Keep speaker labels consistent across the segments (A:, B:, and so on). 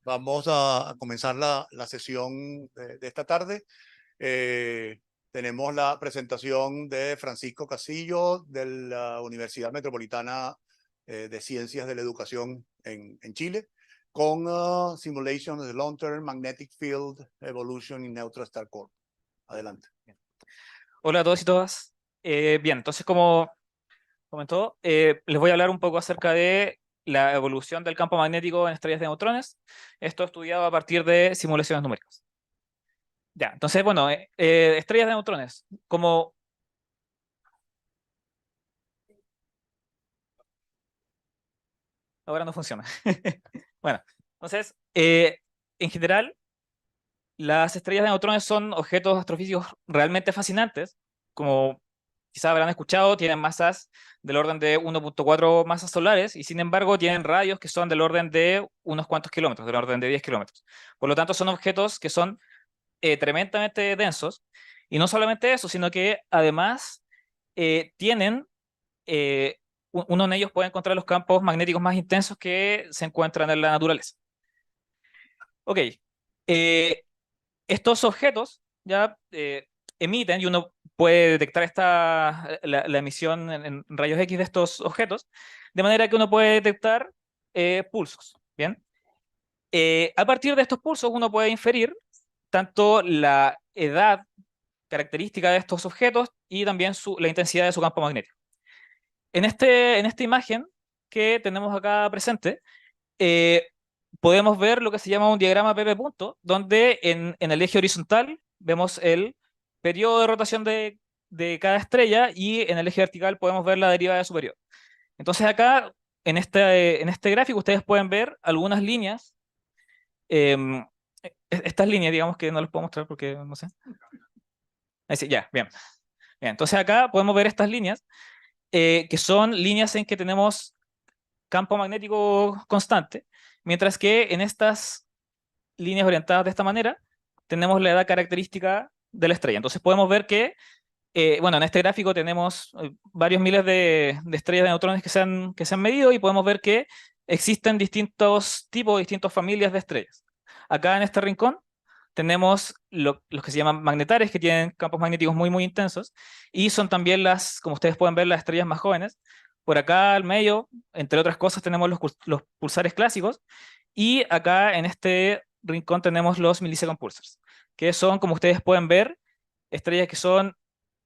A: Vamos a comenzar la sesión de esta tarde. Eh, Tenemos la presentación de Francisco Castillo de la Universidad Metropolitana de Ciencias de la Educación en Chile, con Simulation of the Long-Term Magnetic Field Evolution in Neutral Star Core. Adelante.
B: Hola a todos y todas. Bien, entonces como comentó, les voy a hablar un poco acerca de la evolución del campo magnético en estrellas de neutrones. Esto estudiado a partir de simulaciones numéricas. Ya, entonces, bueno, estrellas de neutrones, como... Ahora no funciona. Bueno, entonces, en general, las estrellas de neutrones son objetos astrofísicos realmente fascinantes, como quizás habrán escuchado, tienen masas del orden de 1.4 masas solares y sin embargo tienen radios que son del orden de unos cuantos kilómetros, del orden de 10 kilómetros. Por lo tanto, son objetos que son tremendamente densos y no solamente eso, sino que además tienen, eh, uno de ellos puede encontrar los campos magnéticos más intensos que se encuentran en la naturaleza. Ok, eh, estos objetos ya emiten y uno puede detectar la emisión en rayos X de estos objetos, de manera que uno puede detectar pulsos. ¿Bien? A partir de estos pulsos uno puede inferir tanto la edad característica de estos objetos y también la intensidad de su campo magnético. En esta imagen que tenemos acá presente, eh, podemos ver lo que se llama un diagrama PP punto, donde en el eje horizontal vemos el periodo de rotación de cada estrella y en el eje vertical podemos ver la deriva de su periodo. Entonces acá, en este gráfico, ustedes pueden ver algunas líneas. em, Estas líneas, digamos que no les puedo mostrar porque no sé. Ahí sí, ya, bien. Bien, entonces acá podemos ver estas líneas, que son líneas en que tenemos campo magnético constante, mientras que en estas líneas orientadas de esta manera, tenemos la edad característica de la estrella. Entonces podemos ver que, bueno, en este gráfico tenemos varios miles de estrellas de neutrones que se han medido y podemos ver que existen distintos tipos, distintas familias de estrellas. Acá en este rincón tenemos los que se llaman magnetares, que tienen campos magnéticos muy, muy intensos, y son también como ustedes pueden ver, las estrellas más jóvenes. Por acá al medio, entre otras cosas, tenemos los pulsares clásicos, y acá en este rincón tenemos los millisecond pulsars, que son, como ustedes pueden ver, estrellas que son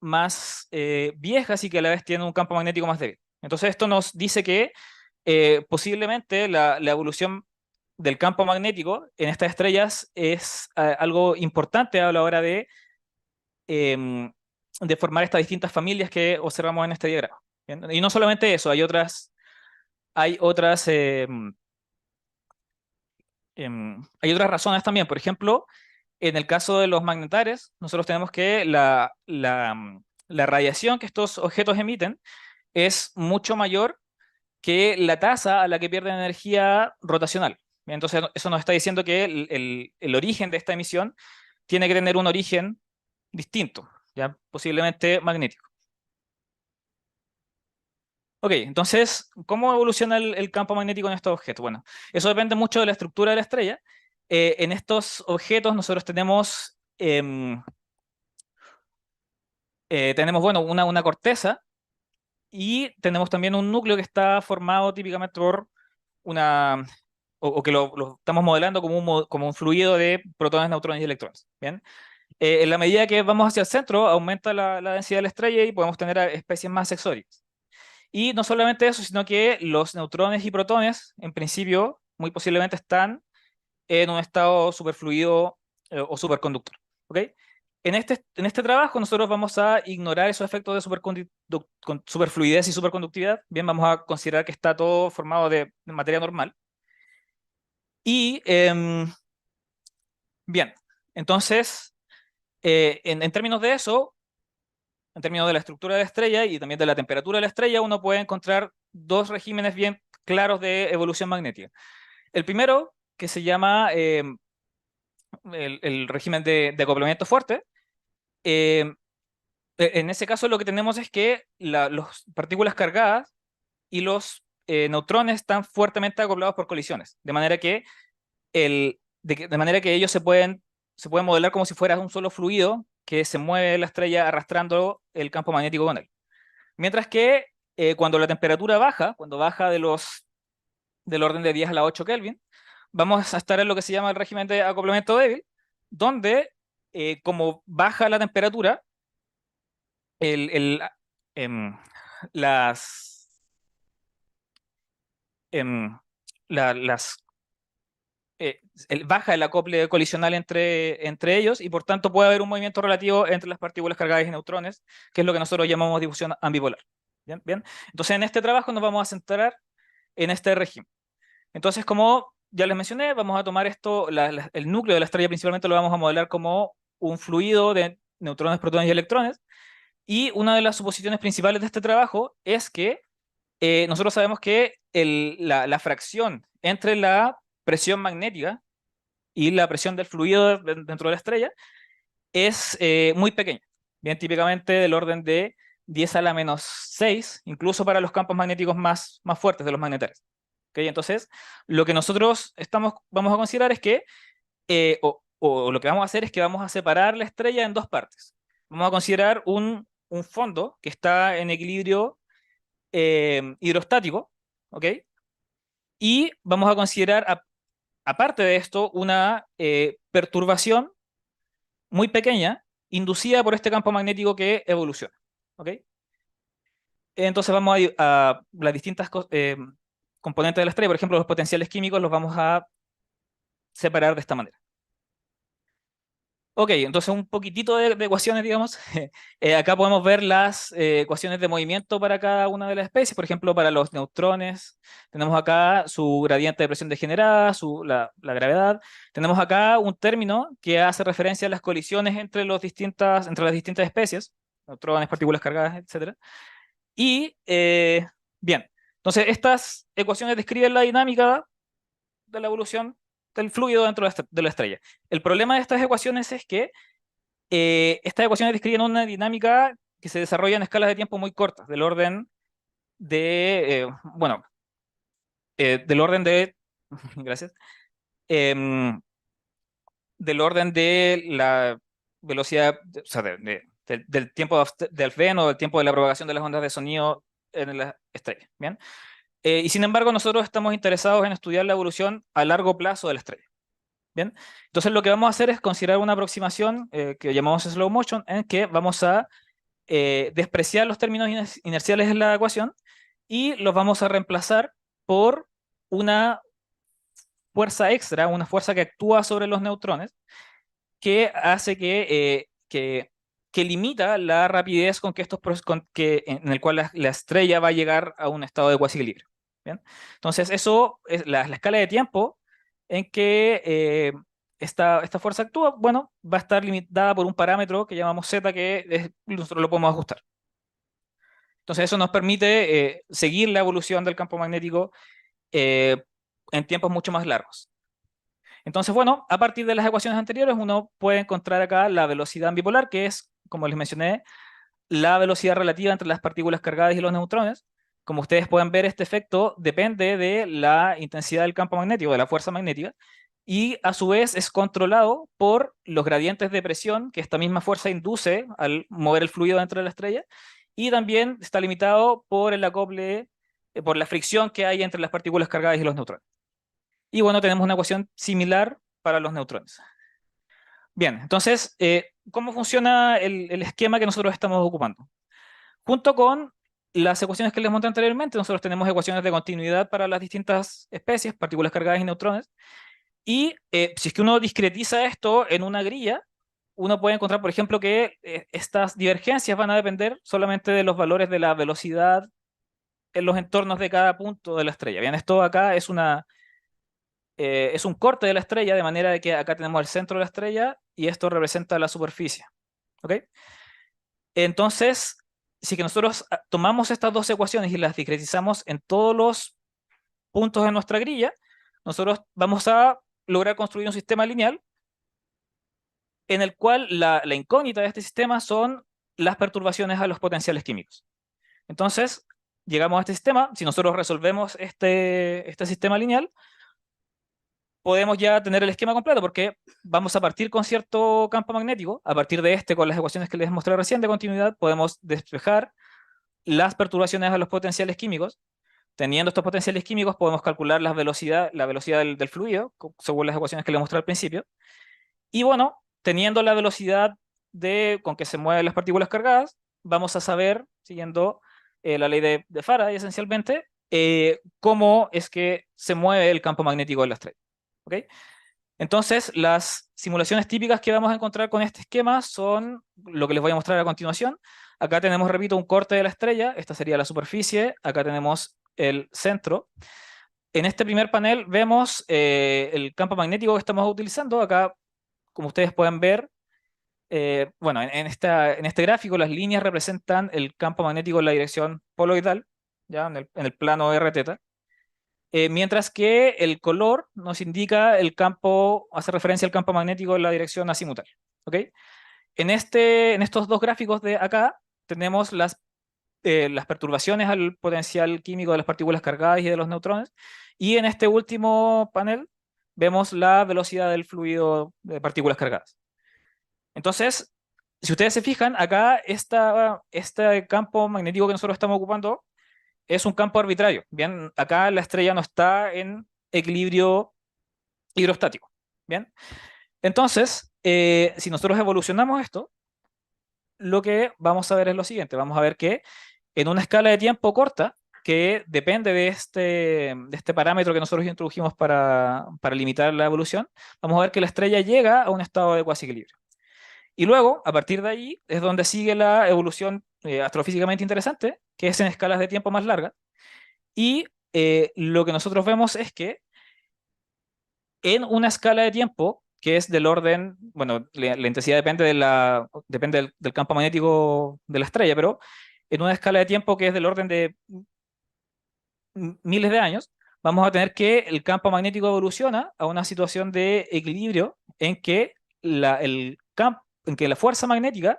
B: más viejas y que a la vez tienen un campo magnético más débil. Entonces esto nos dice que posiblemente la evolución del campo magnético en estas estrellas es algo importante a la hora em, de formar estas distintas familias que observamos en este diagrama. ¿Bien? Y no solamente eso, hay hay otras razones también. Por ejemplo, en el caso de los magnetares, nosotros tenemos que la radiación que estos objetos emiten es mucho mayor que la tasa a la que pierden energía rotacional. Bien, entonces, eso nos está diciendo que el origen de esta emisión tiene que tener un origen distinto, ¿ya? Posiblemente magnético. Ok, entonces, ¿cómo evoluciona el campo magnético en estos objetos? Bueno, eso depende mucho de la estructura de la estrella. En estos objetos nosotros tenemos bueno, una corteza y tenemos también un núcleo que está formado típicamente por una, o que lo estamos modelando como como un fluido de protones, neutrones y electrones. ¿Bien? En la medida que vamos hacia el centro, aumenta la densidad de la estrella y podemos tener especies más exóticas. Y no solamente eso, sino que los neutrones y protones, en principio, muy posiblemente están en un estado superfluido o superconductor. ¿Ok? En este trabajo nosotros vamos a ignorar esos efectos de superfluidez y superconductividad. Bien, vamos a considerar que está todo formado de materia normal. Y bien, entonces, en términos de eso, en términos de la estructura de la estrella y también de la temperatura de la estrella, uno puede encontrar dos regímenes bien claros de evolución magnética. El primero, que se llama el régimen de acoplamiento fuerte. eh, en ese caso lo que tenemos es que las partículas cargadas y los neutrones están fuertemente acoplados por colisiones, de manera que de manera que ellos se pueden modelar como si fuera un solo fluido que se mueve la estrella arrastrando el campo magnético con él. Mientras que cuando la temperatura baja, cuando baja del orden de 10 a la 8 Kelvin, vamos a estar en lo que se llama el régimen de acoplamiento débil, donde como baja la temperatura, el, el, em, las, em, las baja el acople colisional entre ellos y por tanto puede haber un movimiento relativo entre las partículas cargadas y neutrones, que es lo que nosotros llamamos difusión ambipolar. ¿Bien? Bien. Entonces en este trabajo nos vamos a centrar en este régimen. Entonces, como ya les mencioné, vamos a tomar esto, el núcleo de la estrella principalmente lo vamos a modelar como un fluido de neutrones, protones y electrones. Y una de las suposiciones principales de este trabajo es que nosotros sabemos que la fracción entre la presión magnética y la presión del fluido dentro de la estrella es muy pequeña, bien típicamente del orden de 10 a la menos 6, incluso para los campos magnéticos más fuertes de los magnetares. ¿Okay? Entonces, lo que nosotros vamos a considerar es que, o lo que vamos a hacer es que vamos a separar la estrella en dos partes. Vamos a considerar un fondo que está en equilibrio hidrostático, ¿ok? Y vamos a considerar, aparte de esto, una perturbación muy pequeña inducida por este campo magnético que evoluciona, ¿ok? Entonces vamos a las distintas componentes de la estrella, por ejemplo, los potenciales químicos los vamos a separar de esta manera. Ok, entonces un poquitito de ecuaciones, digamos. Acá podemos ver las ecuaciones de movimiento para cada una de las especies. Por ejemplo, para los neutrones, tenemos acá su gradiente de presión degenerada, la gravedad. Tenemos acá un término que hace referencia a las colisiones entre las distintas especies, neutrones, partículas cargadas, etc. Y, bien, entonces estas ecuaciones describen la dinámica de la evolución del fluido dentro de la estrella. El problema de estas ecuaciones es que estas ecuaciones describen una dinámica que se desarrolla en escalas de tiempo muy cortas, del orden bueno, del orden de, gracias, em, del orden de la velocidad, o sea, del tiempo de Alfvén o del tiempo de la propagación de las ondas de sonido en la estrella, ¿bien? Y sin embargo, nosotros estamos interesados en estudiar la evolución a largo plazo de la estrella. Bien, entonces lo que vamos a hacer es considerar una aproximación que llamamos slow motion, en que vamos a despreciar los términos inerciales en la ecuación y los vamos a reemplazar por una fuerza extra, una fuerza que actúa sobre los neutrones, que hace que limita la rapidez con que en el cual la estrella va a llegar a un estado de cuasi equilibrio. ¿Bien? Entonces, eso es la escala de tiempo en que esta fuerza actúa, bueno, va a estar limitada por un parámetro que llamamos z, nosotros lo podemos ajustar. Entonces, eso nos permite seguir la evolución del campo magnético en tiempos mucho más largos. Entonces, bueno, a partir de las ecuaciones anteriores, uno puede encontrar acá la velocidad ambipolar, que es, como les mencioné, la velocidad relativa entre las partículas cargadas y los neutrones. Como ustedes pueden ver, este efecto depende de la intensidad del campo magnético, de la fuerza magnética, y a su vez es controlado por los gradientes de presión que esta misma fuerza induce al mover el fluido dentro de la estrella, y también está limitado por el acople, por la fricción que hay entre las partículas cargadas y los neutrones. Y bueno, tenemos una ecuación similar para los neutrones. Bien, entonces, ¿cómo funciona el esquema que nosotros estamos ocupando? Junto con las ecuaciones que les monté anteriormente, nosotros tenemos ecuaciones de continuidad para las distintas especies, partículas cargadas y neutrones. Y si es que uno discretiza esto en una grilla, uno puede encontrar, por ejemplo, que estas divergencias van a depender solamente de los valores de la velocidad en los entornos de cada punto de la estrella. Bien, esto acá es un corte de la estrella, de manera de que acá tenemos el centro de la estrella y esto representa la superficie. ¿Ok? Entonces, si que nosotros tomamos estas dos ecuaciones y las discretizamos en todos los puntos de nuestra grilla, nosotros vamos a lograr construir un sistema lineal en el cual la incógnita de este sistema son las perturbaciones a los potenciales químicos. Entonces, llegamos a este sistema, si nosotros resolvemos este sistema lineal, podemos ya tener el esquema completo, porque vamos a partir con cierto campo magnético. A partir de este, con las ecuaciones que les mostré recién de continuidad, podemos despejar las perturbaciones a los potenciales químicos. Teniendo estos potenciales químicos, podemos calcular la velocidad del fluido, según las ecuaciones que les mostré al principio. Y bueno, teniendo la velocidad con que se mueven las partículas cargadas, vamos a saber, siguiendo la ley de Faraday esencialmente, cómo es que se mueve el campo magnético de la estrella. ¿Okay? Entonces, las simulaciones típicas que vamos a encontrar con este esquema son lo que les voy a mostrar a continuación. Acá tenemos, repito, un corte de la estrella. Esta sería la superficie. Acá tenemos el centro. En este primer panel vemos el campo magnético que estamos utilizando. Acá, como ustedes pueden ver, bueno, en este gráfico las líneas representan el campo magnético en la dirección poloidal, ya en el plano Rθ. Mientras que el color nos indica el campo, hace referencia al campo magnético en la dirección azimutal. ¿Ok? En estos dos gráficos de acá tenemos las perturbaciones al potencial químico de las partículas cargadas y de los neutrones. Y en este último panel vemos la velocidad del fluido de partículas cargadas. Entonces, si ustedes se fijan, acá este campo magnético que nosotros estamos ocupando es un campo arbitrario. Bien, acá la estrella no está en equilibrio hidrostático. Bien, entonces, si nosotros evolucionamos esto, lo que vamos a ver es lo siguiente. Vamos a ver que en una escala de tiempo corta, que depende de este parámetro que nosotros introdujimos para limitar la evolución, vamos a ver que la estrella llega a un estado de cuasi equilibrio. Y luego, a partir de ahí, es donde sigue la evolución astrofísicamente interesante, que es en escalas de tiempo más largas. Y lo que nosotros vemos es que en una escala de tiempo que es del orden, bueno, la intensidad depende, depende del campo magnético de la estrella, pero en una escala de tiempo que es del orden de miles de años, vamos a tener que el campo magnético evoluciona a una situación de equilibrio en que en que la fuerza magnética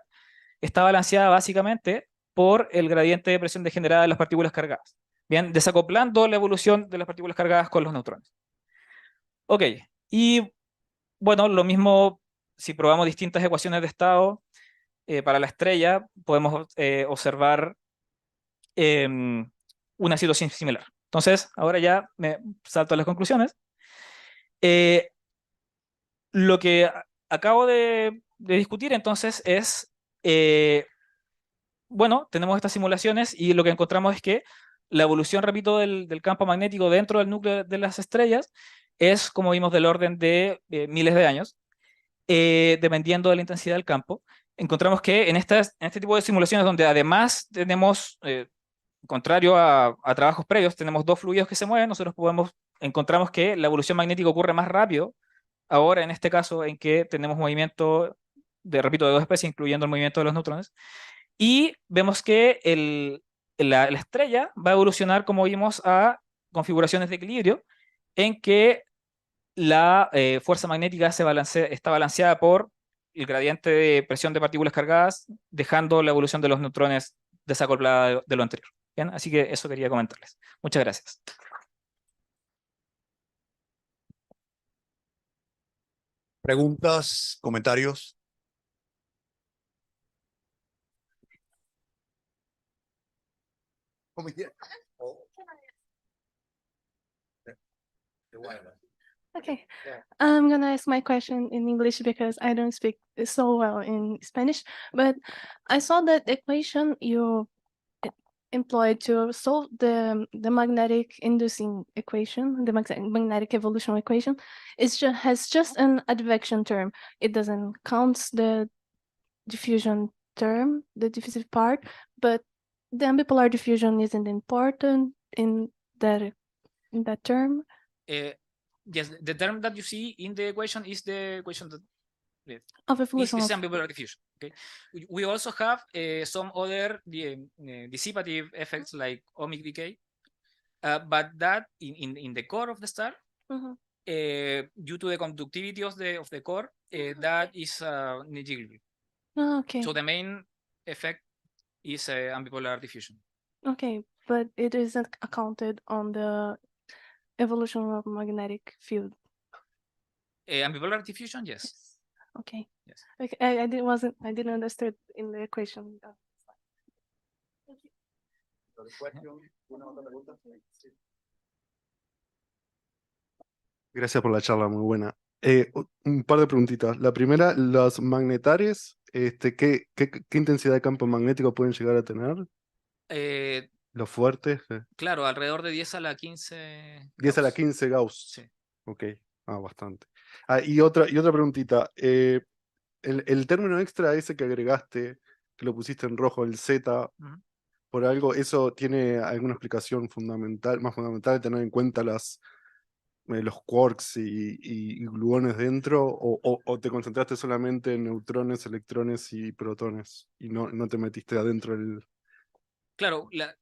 B: está balanceada básicamente por el gradiente de presión degenerada de las partículas cargadas. Bien, desacoplando la evolución de las partículas cargadas con los neutrones. Ok, y bueno, lo mismo si probamos distintas ecuaciones de estado para la estrella, podemos observar una situación similar. Entonces, ahora ya me salto a las conclusiones. Eh, lo que acabo de discutir entonces es, bueno, tenemos estas simulaciones y lo que encontramos es que la evolución, repito, del campo magnético dentro del núcleo de las estrellas es, como vimos, del orden de miles de años, dependiendo de la intensidad del campo. Encontramos que en este tipo de simulaciones donde además tenemos, contrario a trabajos previos, tenemos dos fluidos que se mueven, nosotros encontramos que la evolución magnética ocurre más rápido ahora, en este caso, en que tenemos movimiento repito, de dos especies, incluyendo el movimiento de los neutrones. Y vemos que la estrella va a evolucionar, como vimos, a configuraciones de equilibrio, en que la fuerza magnética está balanceada por el gradiente de presión de partículas cargadas, dejando la evolución de los neutrones desacoplada de lo anterior. ¿Bien? Así que eso quería comentarles. Muchas gracias.
A: Preguntas, comentarios.
C: Okay, I'm gonna ask my question in English because I don't speak so well in Spanish. But I saw that equation you employed to solve the magnetic inducing equation, the magnetic evolution equation, has just an advection term. It doesn't count the diffusion term, the diffusive part, but the ambipolar diffusion isn't important in that term.
B: Yes, the term that you see in the equation is the equation that
C: Of evolution
B: is
C: of
B: ambipolar diffusion. Okay, we also have some other dissipative effects like ohmic decay, but that in the core of the star, due to the conductivity of the core, that is negligible.
C: Oh, okay.
B: So the main effect is ambipolar diffusion.
C: Okay, but it isn't accounted on the evolution of magnetic field.
B: And bipolar diffusion, yes.
C: Okay.
B: Yes.
C: Okay. I didn't understand in the equation.
D: Gracias por la charla, muy buena. Un par de preguntitas. La primera, los magnetares, ¿qué intensidad de campo magnético pueden llegar a tener? Los fuertes,
B: Claro, alrededor de 10 a la 15
D: 10 a la
B: Gauss.
D: 15 Gauss.
B: Sí.
D: Ok, bastante. Y otra preguntita. El término extra ese que agregaste, que lo pusiste en rojo, el Z,
B: Ujú.
D: por algo, ¿eso tiene alguna explicación fundamental, más fundamental de tener en cuenta los quarks y gluones dentro? ¿O te concentraste solamente en neutrones, electrones y protones? Y no te metiste adentro del...
B: Claro, la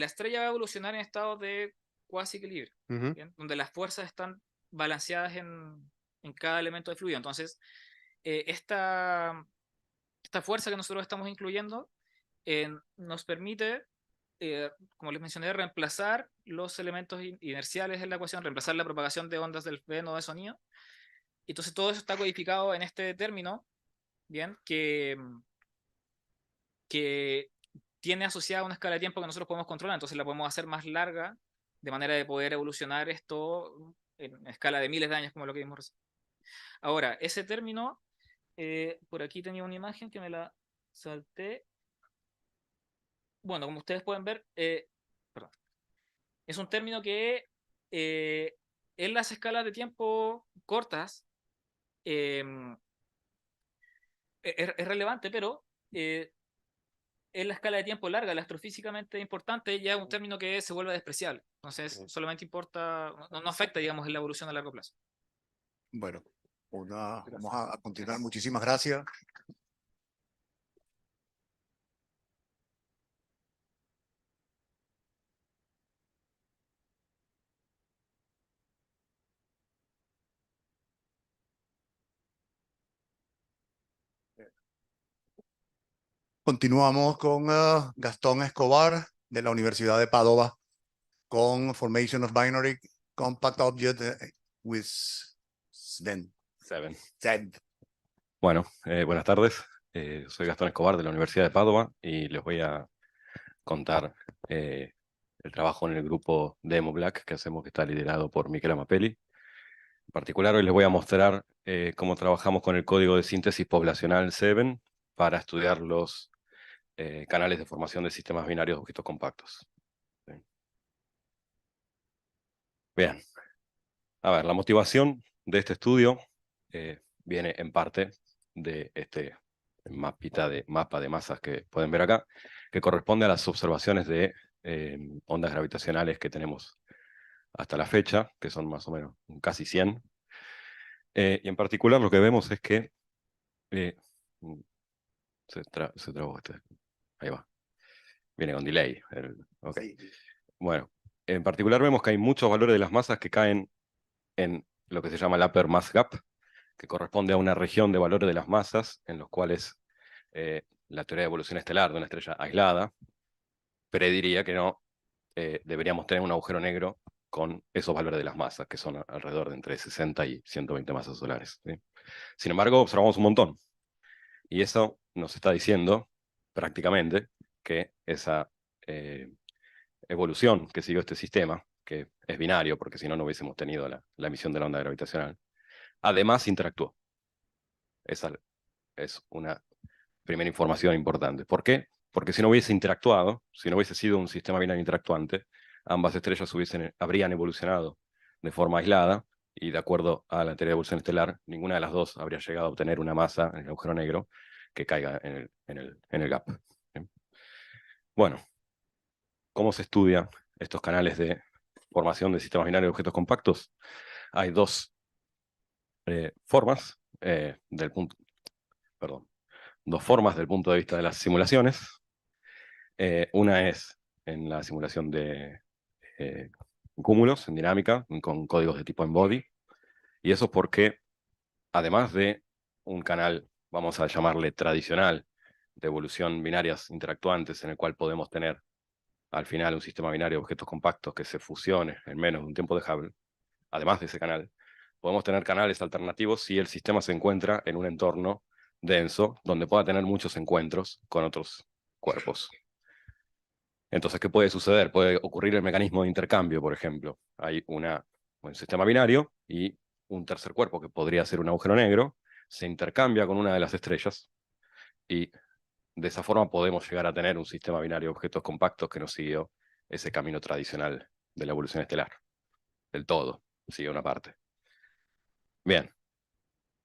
B: estrella va a evolucionar en estado de cuasi equilibrio,
D: Ujú.
B: ¿bien? Donde las fuerzas están balanceadas en cada elemento de fluido. Entonces, esta fuerza que nosotros estamos incluyendo nos permite, como les mencioné, reemplazar los elementos inerciales en la ecuación, reemplazar la propagación de ondas del veno de sonido. Entonces, todo eso está codificado en este término, ¿bien? Que tiene asociada una escala de tiempo que nosotros podemos controlar, entonces la podemos hacer más larga, de manera de poder evolucionar esto en escala de miles de años, como lo que vimos recién. Ahora, ese término, por aquí tenía una imagen que me la salté. Bueno, como ustedes pueden ver, perdón, es un término que en las escalas de tiempo cortas es relevante, pero en la escala de tiempo larga, la astrofísicamente importante, ya es un término que se vuelve despreciable. Entonces, solamente importa, no afecta, digamos, en la evolución a largo plazo.
A: Bueno, vamos a continuar. Muchísimas gracias. Continuamos con Gastón Escobar de la Universidad de Padova con Formation of Binary Compact Object with Sven.
E: Seven. Bueno, buenas tardes. Soy Gastón Escobar de la Universidad de Padua y les voy a contar el trabajo en el grupo Demo Black que hacemos, que está liderado por Michela Mapelli. En particular, hoy les voy a mostrar cómo trabajamos con el código de síntesis poblacional 7 para estudiar los canales de formación de sistemas binarios de objetos compactos. ¿Sí? Bien. A ver, la motivación de este estudio viene en parte de este mapa de masas que pueden ver acá, que corresponde a las observaciones de ondas gravitacionales que tenemos hasta la fecha, que son más o menos casi 100. Y en particular lo que vemos es que se trabó este. Ahí va. Viene con delay. Okay. Sí. Bueno, en particular vemos que hay muchos valores de las masas que caen en lo que se llama el upper mass gap, que corresponde a una región de valores de las masas en los cuales la teoría de evolución estelar de una estrella aislada prediría que no deberíamos tener un agujero negro con esos valores de las masas, que son alrededor de entre 60 y 120 masas solares. ¿Sí? Sin embargo, observamos un montón. Y eso nos está diciendo prácticamente que esa evolución que siguió este sistema, que es binario, porque si no, no hubiésemos tenido la emisión de la onda gravitacional, además interactuó. Esa es una primera información importante. ¿Por qué? Porque si no hubiese interactuado, si no hubiese sido un sistema binario interactuante, ambas estrellas habrían evolucionado de forma aislada y de acuerdo a la teoría de evolución estelar, ninguna de las dos habría llegado a obtener una masa en el agujero negro que caiga en el gap. ¿Bien? Bueno, ¿cómo se estudian estos canales de formación de sistemas binarios de objetos compactos? Hay dos formas dos formas del punto de vista de las simulaciones. Una es en la simulación de cúmulos en dinámica, con códigos de tipo N-body, y eso es porque, además de un canal, vamos a llamarle tradicional, de evolución binarias interactuantes, en el cual podemos tener al final un sistema binario de objetos compactos que se fusione en menos de un tiempo de Hubble, además de ese canal, podemos tener canales alternativos si el sistema se encuentra en un entorno denso, donde pueda tener muchos encuentros con otros cuerpos. Entonces, ¿qué puede suceder? Puede ocurrir el mecanismo de intercambio, por ejemplo. Hay un sistema binario y un tercer cuerpo, que podría ser un agujero negro, se intercambia con una de las estrellas y de esa forma podemos llegar a tener un sistema binario de objetos compactos que no siguió ese camino tradicional de la evolución estelar. Del todo, sigue una parte. Bien.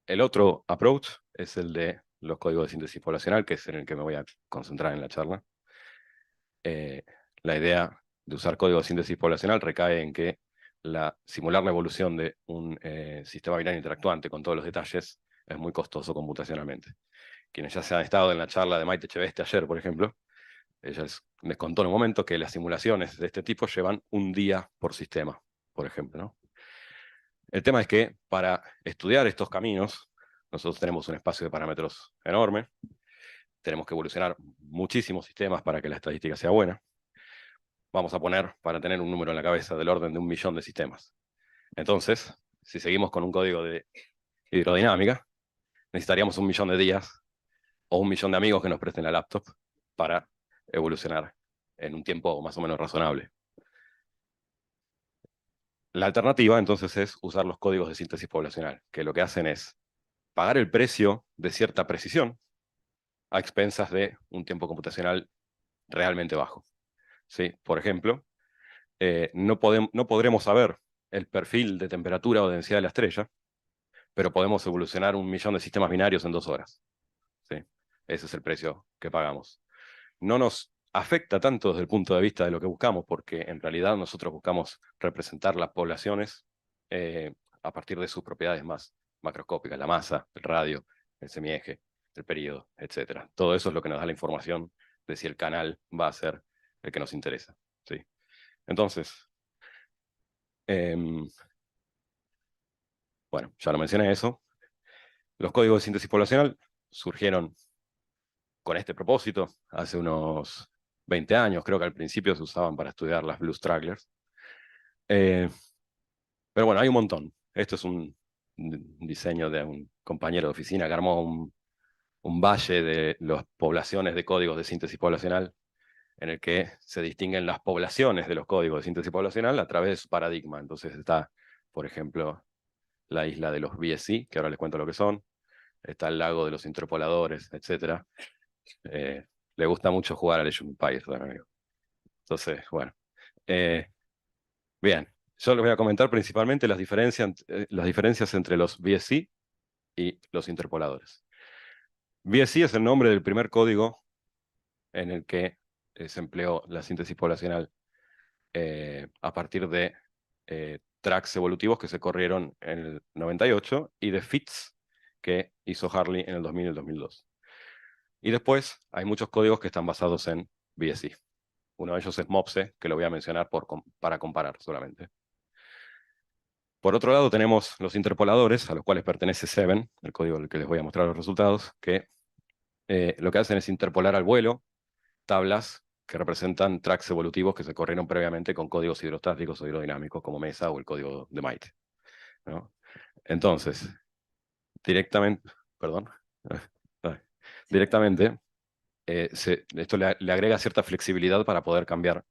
E: El otro approach es el de los códigos de síntesis poblacional, que es en el que me voy a concentrar en la charla. La idea de usar código de síntesis poblacional recae en que simular la evolución de un sistema binario interactuante con todos los detalles es muy costoso computacionalmente. Quienes ya se han estado en la charla de Maite Echeveste ayer, por ejemplo, ella les contó en un momento que las simulaciones de este tipo llevan un día por sistema, por ejemplo, ¿no? El tema es que para estudiar estos caminos, nosotros tenemos un espacio de parámetros enorme, tenemos que evolucionar muchísimos sistemas para que la estadística sea buena. Vamos a poner, para tener un número en la cabeza, del orden de 1 millón de sistemas. Entonces, si seguimos con un código de hidrodinámica, necesitaríamos 1 millón de días o 1 millón de amigos que nos presten la laptop para evolucionar en un tiempo más o menos razonable. La alternativa, entonces, es usar los códigos de síntesis poblacional, que lo que hacen es pagar el precio de cierta precisión a expensas de un tiempo computacional realmente bajo. ¿Sí? Por ejemplo, no podremos saber el perfil de temperatura o densidad de la estrella, pero podemos evolucionar 1 millón de sistemas binarios en 2 horas. ¿Sí? Ese es el precio que pagamos. No nos afecta tanto desde el punto de vista de lo que buscamos, porque en realidad nosotros buscamos representar las poblaciones a partir de sus propiedades más macroscópicas, la masa, el radio, el semieje, el período, etc. Todo eso es lo que nos da la información de si el canal va a ser el que nos interesa. ¿Sí? Entonces, bueno, ya lo mencioné eso. Los códigos de síntesis poblacional surgieron con este propósito hace unos 20 años. Creo que al principio se usaban para estudiar las Blue Stragglers. Pero bueno, hay un montón. Esto es un diseño de un compañero de oficina que armó un valle de las poblaciones de códigos de síntesis poblacional, en el que se distinguen las poblaciones de los códigos de síntesis poblacional a través de su paradigma. Entonces está, por ejemplo, la isla de los BSC, que ahora les cuento lo que son. Está el lago de los interpoladores, etc. Le gusta mucho jugar al Age of Empires, amigo. Entonces, bueno. Bien, yo les voy a comentar principalmente las diferencias entre los BSC y los interpoladores. BSC es el nombre del primer código en el que se empleó la síntesis poblacional a partir de tracks evolutivos que se corrieron en el 98 y de fits que hizo Harley en el 2000 y el 2002. Y después hay muchos códigos que están basados en BSC. Uno de ellos es MOPSE, que lo voy a mencionar para comparar solamente. Por otro lado tenemos los interpoladores, a los cuales pertenece Seven, el código del que les voy a mostrar los resultados, que lo que hacen es interpolar al vuelo tablas que representan tracks evolutivos que se corrieron previamente con códigos hidrostáticos o hidrodinámicos, como MESA o el código de Maite, ¿no? Entonces, directamente, esto le agrega cierta flexibilidad para poder cambiar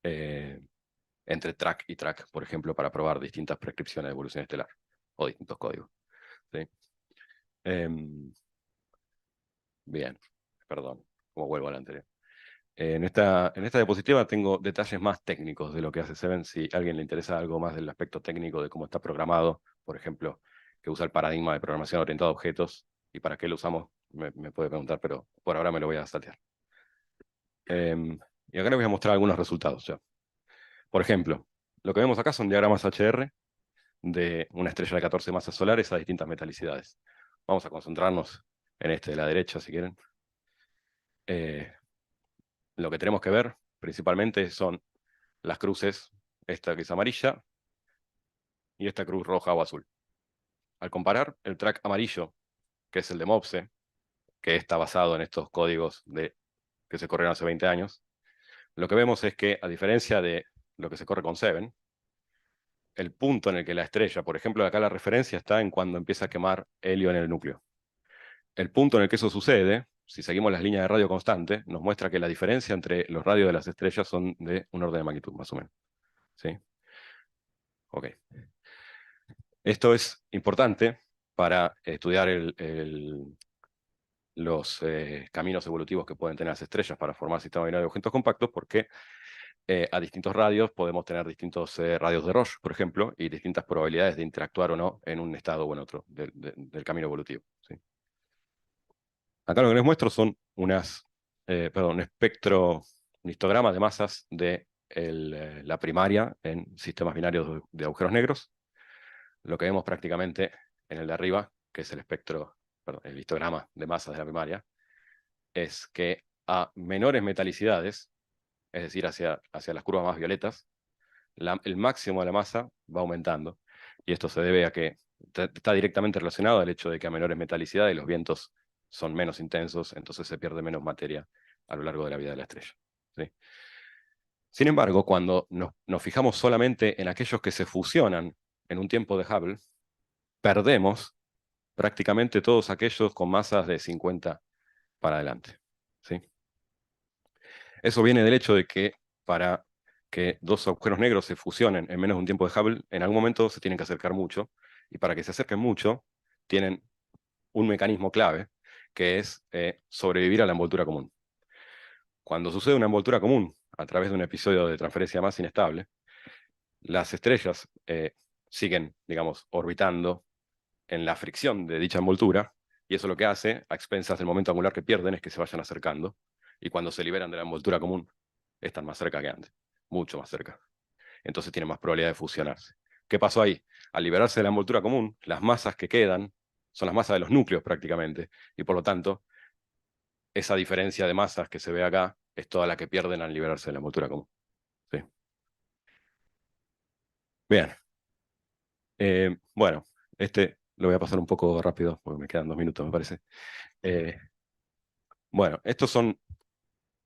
E: entre track y track, por ejemplo, para probar distintas prescripciones de evolución estelar o distintos códigos. ¿Sí? Bien, perdón, como vuelvo al anterior. En esta diapositiva tengo detalles más técnicos de lo que hace Seven, si a alguien le interesa algo más del aspecto técnico de cómo está programado, por ejemplo, que usa el paradigma de programación orientada a objetos, y para qué lo usamos, me puede preguntar, pero por ahora me lo voy a saltear. Y acá les voy a mostrar algunos resultados ya. Por ejemplo, lo que vemos acá son diagramas HR de una estrella de 14 masas solares a distintas metalicidades. Vamos a concentrarnos en este de la derecha, si quieren. Lo que tenemos que ver principalmente son las cruces, esta que es amarilla, y esta cruz roja o azul. Al comparar el track amarillo, que es el de MOPSE, que está basado en estos códigos que se corrieron hace 20 años, lo que vemos es que, a diferencia de lo que se corre con Seven, el punto en el que la estrella, por ejemplo, acá la referencia está en cuando empieza a quemar helio en el núcleo. El punto en el que eso sucede, si seguimos las líneas de radio constante, nos muestra que la diferencia entre los radios de las estrellas son de un orden de magnitud, más o menos. ¿Sí? Ok. Esto es importante para estudiar los caminos evolutivos que pueden tener las estrellas para formar sistemas binarios de objetos compactos, porque a distintos radios podemos tener distintos radios de Roche, por ejemplo, y distintas probabilidades de interactuar o no en un estado o en otro del camino evolutivo. ¿Sí? Acá lo que les muestro son un espectro, un histograma de masas de la primaria en sistemas binarios de agujeros negros. Lo que vemos prácticamente en el de arriba, que es el espectro, perdón, el histograma de masas de la primaria, es que a menores metalicidades, es decir, hacia las curvas más violetas, el máximo de la masa va aumentando. Y esto se debe a que está directamente relacionado al hecho de que a menores metalicidades los vientos son menos intensos, entonces se pierde menos materia a lo largo de la vida de la estrella. ¿Sí? Sin embargo, cuando nos fijamos solamente en aquellos que se fusionan en un tiempo de Hubble, perdemos prácticamente todos aquellos con masas de 50 para adelante. ¿Sí? Eso viene del hecho de que para que dos agujeros negros se fusionen en menos de un tiempo de Hubble, en algún momento se tienen que acercar mucho, y para que se acerquen mucho, tienen un mecanismo clave, que es sobrevivir a la envoltura común. Cuando sucede una envoltura común, a través de un episodio de transferencia de masa inestable, las estrellas siguen, digamos, orbitando en la fricción de dicha envoltura, y eso lo que hace, a expensas del momento angular que pierden, es que se vayan acercando, y cuando se liberan de la envoltura común, están más cerca que antes, mucho más cerca. Entonces tienen más probabilidad de fusionarse. ¿Qué pasó ahí? Al liberarse de la envoltura común, las masas que quedan son las masas de los núcleos prácticamente, y por lo tanto, esa diferencia de masas que se ve acá es toda la que pierden al liberarse de la envoltura común. ¿Sí? Bien. Bueno, lo voy a pasar un poco rápido, porque me quedan 2 minutos, me parece. Bueno,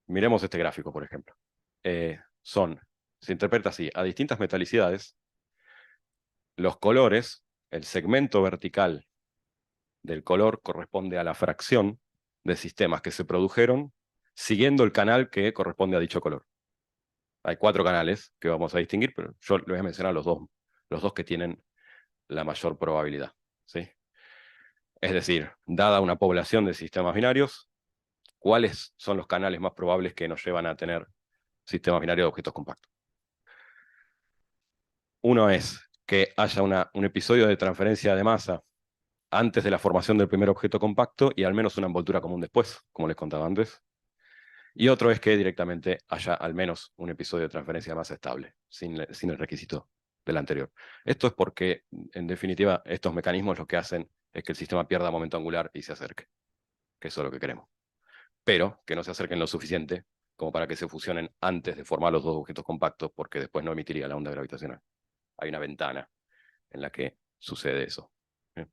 E: miremos este gráfico, por ejemplo. Se interpreta así: a distintas metalicidades, los colores, el segmento vertical del color corresponde a la fracción de sistemas que se produjeron siguiendo el canal que corresponde a dicho color. Hay 4 canales que vamos a distinguir, pero yo les voy a mencionar los dos que tienen la mayor probabilidad. ¿Sí? Es decir, dada una población de sistemas binarios, ¿cuáles son los canales más probables que nos llevan a tener sistemas binarios de objetos compactos? Uno es que haya un episodio de transferencia de masa antes de la formación del primer objeto compacto y al menos una envoltura común después, como les contaba antes. Y otro es que directamente haya al menos un episodio de transferencia de masa estable, sin el requisito del anterior. Esto es porque, en definitiva, estos mecanismos lo que hacen es que el sistema pierda momento angular y se acerque, que eso es lo que queremos. Pero que no se acerquen lo suficiente como para que se fusionen antes de formar los dos objetos compactos, porque después no emitiría la onda gravitacional. Hay una ventana en la que sucede eso. ¿Bien?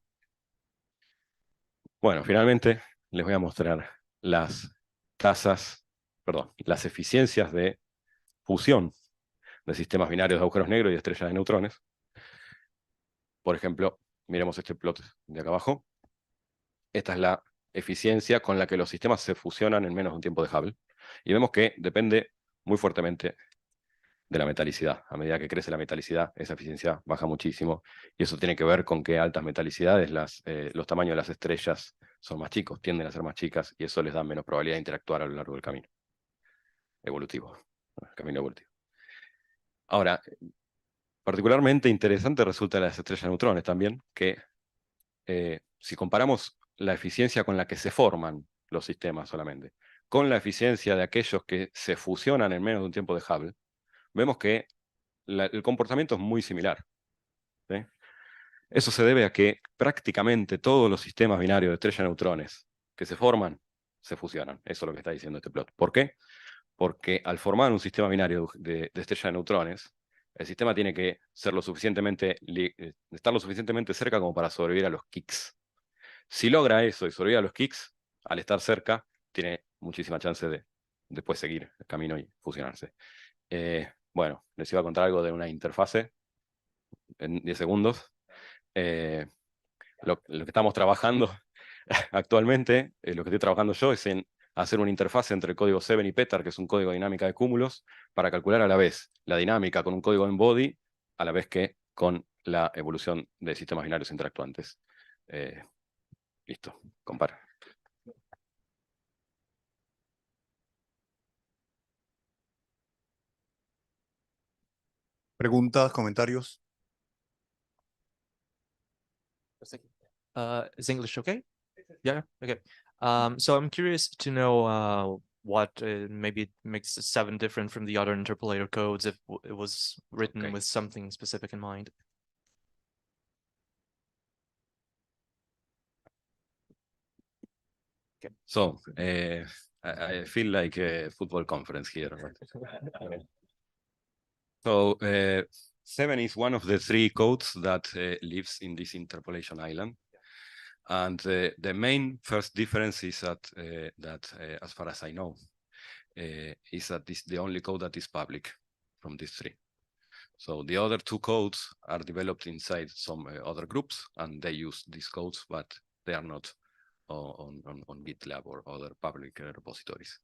E: Bueno, finalmente les voy a mostrar las eficiencias de fusión de sistemas binarios de agujeros negros y de estrellas de neutrones. Por ejemplo, miremos este plot de acá abajo. Esta es la eficiencia con la que los sistemas se fusionan en menos de un tiempo de Hubble. Y vemos que depende muy fuertemente de la metalicidad. A medida que crece la metalicidad, esa eficiencia baja muchísimo. Y eso tiene que ver con que a altas metalicidades los tamaños de las estrellas son más chicos, tienden a ser más chicas, y eso les da menos probabilidad de interactuar a lo largo del camino evolutivo. Camino evolutivo. Ahora, particularmente interesante resulta las estrellas de neutrones también, que si comparamos la eficiencia con la que se forman los sistemas solamente, con la eficiencia de aquellos que se fusionan en menos de un tiempo de Hubble, vemos que el comportamiento es muy similar. ¿Sí? Eso se debe a que prácticamente todos los sistemas binarios de estrellas de neutrones que se forman, se fusionan. Eso es lo que está diciendo este plot. ¿Por qué? Porque al formar un sistema binario de estrellas de neutrones, el sistema tiene que ser estar lo suficientemente cerca como para sobrevivir a los kicks. Si logra eso y sobrevive a los kicks, al estar cerca, tiene muchísima chance de después seguir el camino y fusionarse. Bueno, les iba a contar algo de una interfase en 10 segundos. Lo que estamos trabajando actualmente, lo que estoy trabajando yo es en hacer una interfaz entre el código 7 y Petar, que es un código de dinámica de cúmulos, para calcular a la vez la dinámica con un código en body, a la vez que con la evolución de sistemas binarios interactuantes. Listo, compara.
A: Preguntas, comentarios.
F: Is English okay? Yeah, okay. So I'm curious to know what maybe makes 7 different from the other interpolator codes if it was written
E: Okay.
F: with something specific in mind.
E: So, I feel like a football conference here. So, 7 is one of the 3 codes that lives in this interpolation island. And the main first difference is that, as far as I know, is that this is the only code that is public from these 3. So the other 2 codes are developed inside some other groups, and they use these codes, but they are not on GitLab or other public repositories.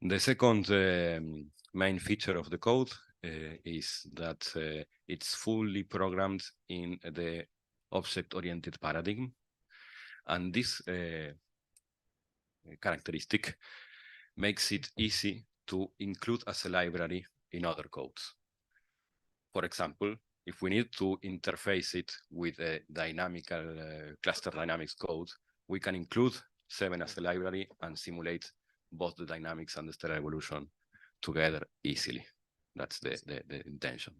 E: The second main feature of the code is that it's fully programmed in the object-oriented paradigm. And this characteristic makes it easy to include as a library in other codes. For example, if we need to interface it with a dynamical cluster dynamics code, we can include 7 as a library and simulate both the dynamics and the stellar evolution together easily. That's the intention.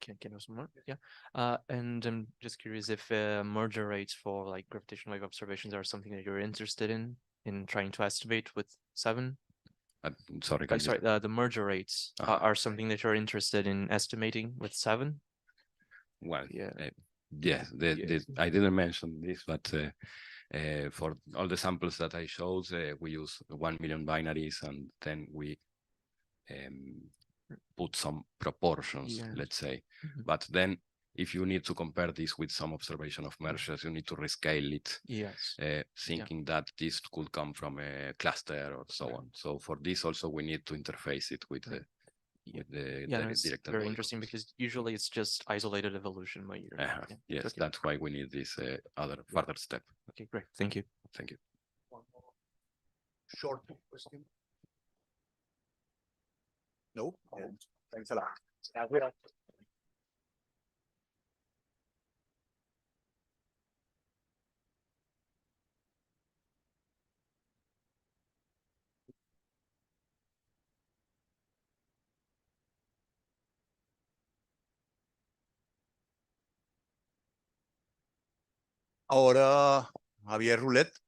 F: Can you have some more? Yeah. And I'm just curious if merger rates for like gravitational wave observations are something that you're interested in trying to estimate with 7?
E: Sorry,
F: the merger rates are something that you're interested in estimating with 7?
E: Well,
F: Yeah.
E: Yes, I didn't mention this, but for all the samples that I showed, we use 1 million binaries, and then we put some proportions, let's say. But then if you need to compare this with some observation of mergers, you need to rescale it, thinking that this could come from a cluster or so on. So for this also, we need to interface it with the
F: it's
E: direct
F: very interesting because usually it's just isolated evolution.
E: Yes,
F: okay.
E: That's why we need this other further step.
F: Okay, great. Thank you.
E: Thank you.
A: One more short question. No? Thanks a lot. Ahora Javier Roulette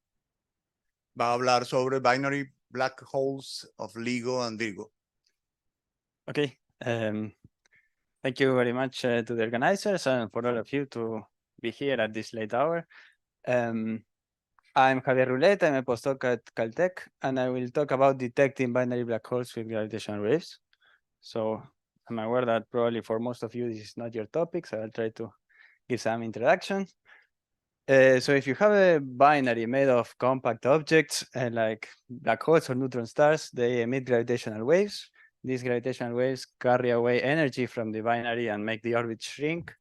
A: va a hablar sobre binary black holes of LIGO and Virgo.
G: Okay. Thank you very much to the organizers and for all of you to be here at this late hour. I'm Javier Roulette. I'm a postdoc at Caltech, and I will talk about detecting binary black holes with gravitational waves. So I'm aware that probably for most of you, this is not your topic, so I'll try to give some introduction. So if you have a binary made of compact objects like black holes or neutron stars, they emit gravitational waves. These gravitational waves carry away energy from the binary and make the orbit shrink,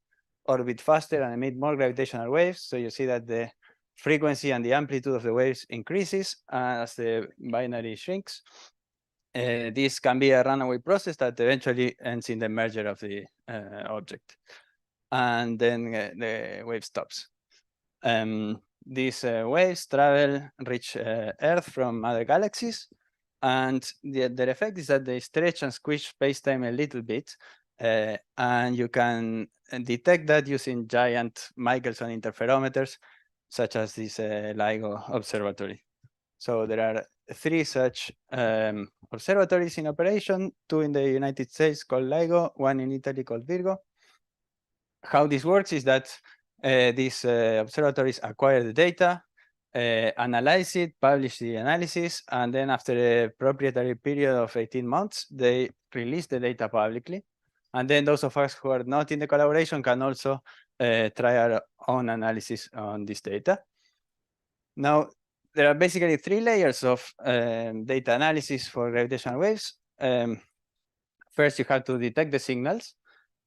G: orbit faster, and emit more gravitational waves. So you see that the frequency and the amplitude of the waves increases as the binary shrinks. This can be a runaway process that eventually ends in the merger of the object. And then the wave stops. These waves reach Earth from other galaxies, and their effect is that they stretch and squish space-time a little bit, and you can detect that using giant Michelson interferometers, such as this LIGO observatory. So there are 3 such observatories in operation, 2 in the United States called LIGO, 1 in Italy called Virgo. How this works is that these observatories acquire the data, analyze it, publish the analysis, and then after a proprietary period of 18 months, they release the data publicly. And then those of us who are not in the collaboration can also try our own analysis on this data. Now, there are basically 3 layers of data analysis for gravitational waves. First, you have to detect the signals.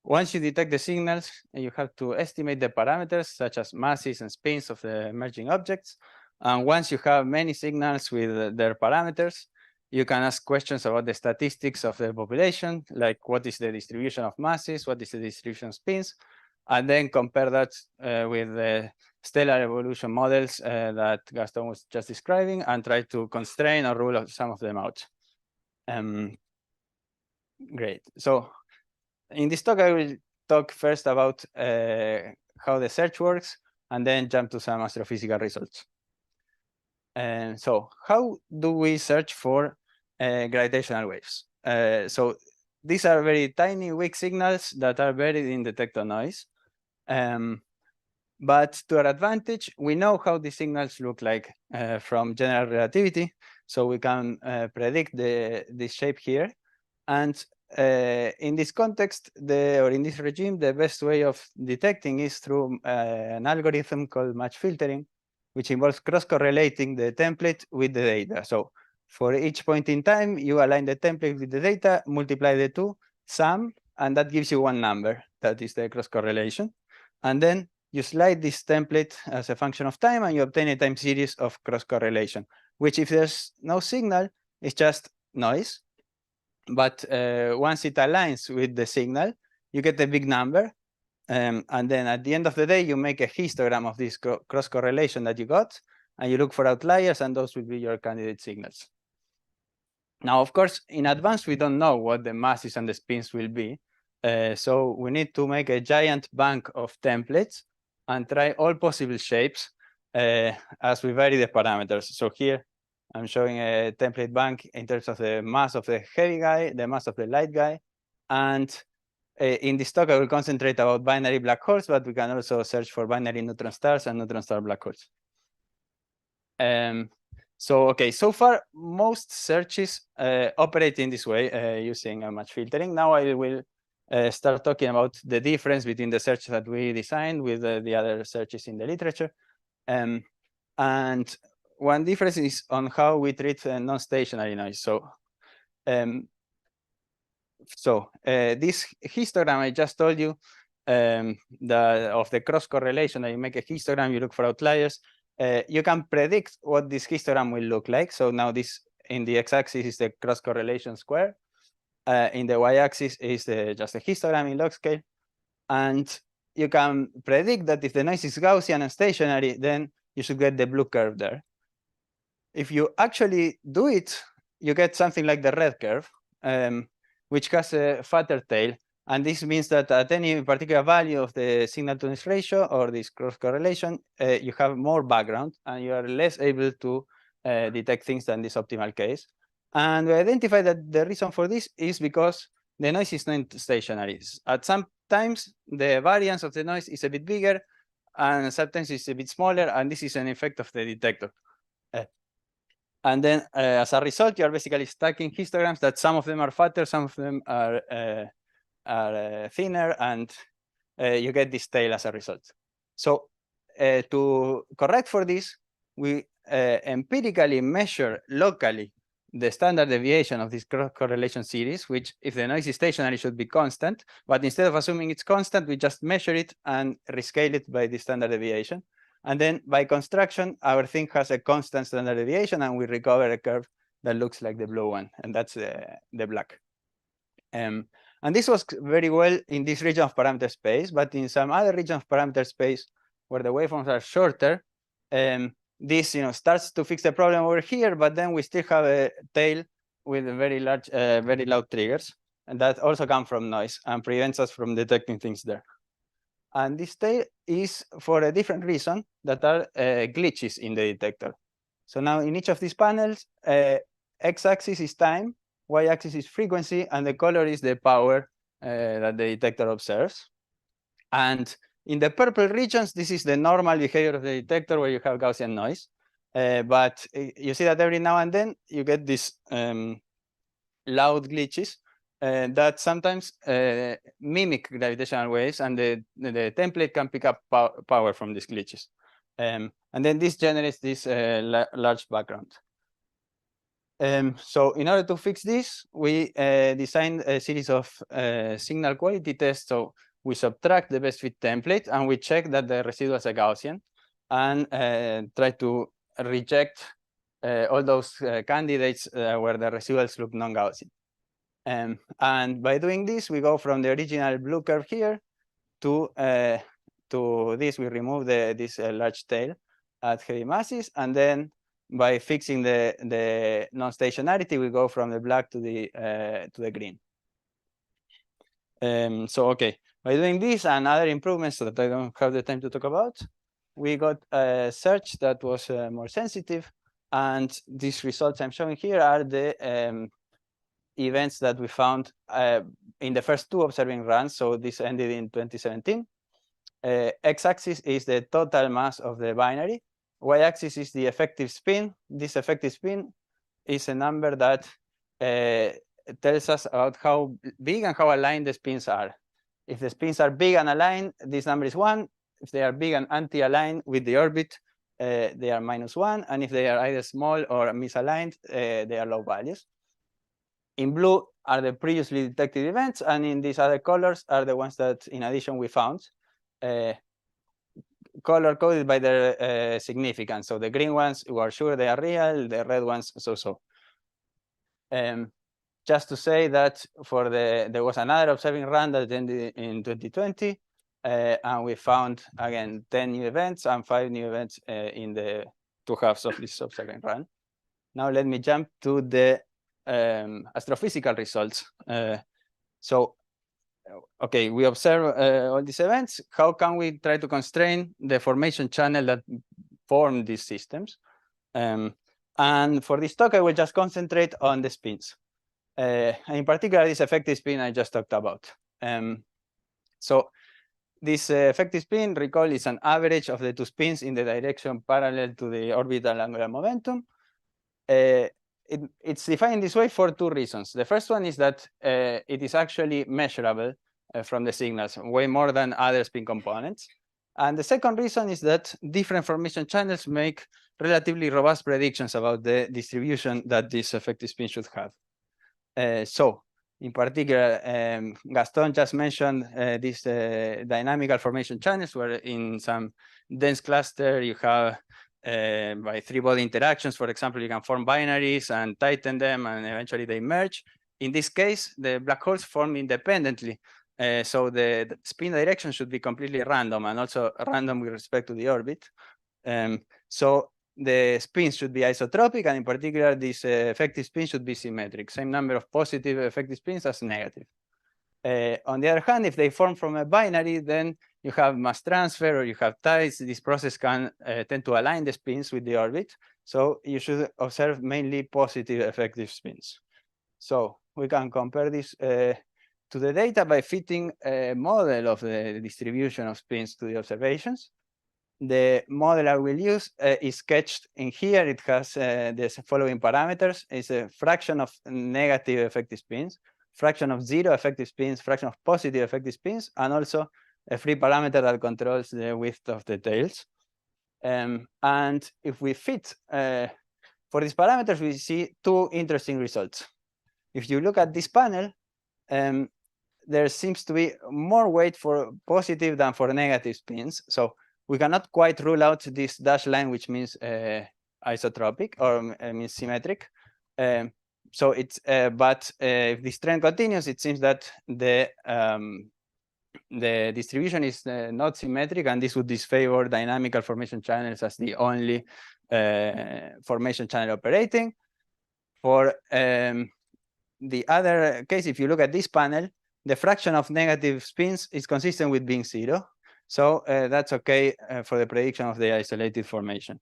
G: Once you detect the signals, you have to estimate the parameters such as masses and spins of the emerging objects. And once you have many signals with their parameters, you can ask questions about the statistics of the population, like what is the distribution of masses, what is the distribution of spins, and then compare that with the stellar evolution models that Gaston was just describing, and try to constrain or rule some of them out. Great. So in this talk, I will talk first about how the search works, and then jump to some astrophysical results. And so how do we search for gravitational waves? So these are very tiny, weak signals that are buried in detector noise. But to our advantage, we know how these signals look like from general relativity. So we can predict this shape here. And in this context, or in this regime, the best way of detecting is through an algorithm called match filtering, which involves cross-correlating the template with the data. So for each point in time, you align the template with the data, multiply the two, sum, and that gives you one number. That is the cross-correlation. And then you slide this template as a function of time, and you obtain a time series of cross-correlation, which, if there's no signal, is just noise. But once it aligns with the signal, you get a big number. And then at the end of the day, you make a histogram of this cross-correlation that you got, and you look for outliers, and those will be your candidate signals. Now, of course, in advance, we don't know what the masses and the spins will be. So we need to make a giant bank of templates and try all possible shapes as we vary the parameters. So here, I'm showing a template bank in terms of the mass of the heavy guy, the mass of the light guy. And in this talk, I will concentrate about binary black holes, but we can also search for binary neutron stars and neutron star black holes. So, okay, so far, most searches operate in this way using match filtering. Now I will start talking about the difference between the search that we designed with the other searches in the literature. And one difference is on how we treat non-stationary noise. So, this histogram I just told you of the cross correlation, that you make a histogram, you look for outliers. You can predict what this histogram will look like. So now this in the x-axis is the cross correlation square. In the y-axis is just a histogram in log scale. And you can predict that if the noise is Gaussian and stationary, then you should get the blue curve there. If you actually do it, you get something like the red curve, which has a fatter tail. And this means that at any particular value of the signal to noise ratio or this cross correlation, you have more background and you are less able to detect things than this optimal case. And we identify that the reason for this is because the noise is not stationary. At some times, the variance of the noise is a bit bigger, and sometimes it's a bit smaller, and this is an effect of the detector. And then, as a result, you are basically stacking histograms that some of them are fatter, some of them are thinner, and you get this tail as a result. So to correct for this, we empirically measure locally the standard deviation of this correlation series, which, if the noise is stationary, should be constant. But instead of assuming it's constant, we just measure it and rescale it by the standard deviation. And then by construction, our thing has a constant standard deviation, and we recover a curve that looks like the blue one, and that's the black. And this was very well in this region of parameter space, but in some other region of parameter space where the waveforms are shorter, this starts to fix the problem over here, but then we still have a tail with very large, very loud triggers, and that also come from noise and prevents us from detecting things there. And this tail is for a different reason, that are glitches in the detector. So now in each of these panels, x-axis is time, y-axis is frequency, and the color is the power that the detector observes. And in the purple regions, this is the normal behavior of the detector where you have Gaussian noise. But you see that every now and then you get these loud glitches that sometimes mimic gravitational waves, and the template can pick up power from these glitches. And then this generates this large background. So in order to fix this, we designed a series of signal quality tests. So we subtract the best fit template and we check that the residuals are Gaussian, and try to reject all those candidates where the residuals look non-Gaussian. And by doing this, we go from the original blue curve here to this. We remove this large tail at heavy masses, and then by fixing the non-stationarity, we go from the black to the green. So okay, by doing this and other improvements that I don't have the time to talk about, we got a search that was more sensitive, and these results I'm showing here are the events that we found in the first 2 observing runs. So this ended in 2017. X-axis is the total mass of the binary. Y-axis is the effective spin. This effective spin is a number that tells us about how big and how aligned the spins are. If the spins are big and aligned, this number is 1. If they are big and anti-aligned with the orbit, they are -1. And if they are either small or misaligned, they are low values. In blue are the previously detected events, and in these other colors are the ones that, in addition, we found. Color coded by their significance. So the green ones, we are sure they are real, the red ones, so. Just to say that for there was another observing run that ended in 2020, and we found, again, 10 new events and 5 new events in the 2 halves of this observing run. Now let me jump to the astrophysical results. So, okay, we observe all these events. How can we try to constrain the formation channel that form these systems? And for this talk, I will just concentrate on the spins. In particular, this effective spin I just talked about. So this effective spin, recall, is an average of the 2 spins in the direction parallel to the orbital angular momentum. It's defined this way for 2 reasons. The first one is that it is actually measurable from the signals, way more than other spin components. And the second reason is that different formation channels make relatively robust predictions about the distribution that this effective spin should have. So, in particular, Gaston just mentioned these dynamical formation channels, where in some dense cluster you have by 3-body interactions, for example, you can form binaries and tighten them, and eventually they merge. In this case, the black holes form independently. So the spin direction should be completely random, and also random with respect to the orbit. So the spins should be isotropic, and in particular, this effective spin should be symmetric. Same number of positive effective spins as negative. On the other hand, if they form from a binary, then you have mass transfer or you have tides. This process can tend to align the spins with the orbit. So you should observe mainly positive effective spins. So we can compare this to the data by fitting a model of the distribution of spins to the observations. The model I will use is sketched in here. It has the following parameters. It's a fraction of negative effective spins, fraction of 0 effective spins, fraction of positive effective spins, and also a free parameter that controls the width of the tails. And if we fit for these parameters, we see 2 interesting results. If you look at this panel, there seems to be more weight for positive than for negative spins. So we cannot quite rule out this dashed line, which means isotropic or means symmetric. So it's but if this trend continues, it seems that the distribution is not symmetric, and this would disfavor dynamical formation channels as the only formation channel operating. For the other case, if you look at this panel, the fraction of negative spins is consistent with being 0. So that's okay for the prediction of the isolated formation.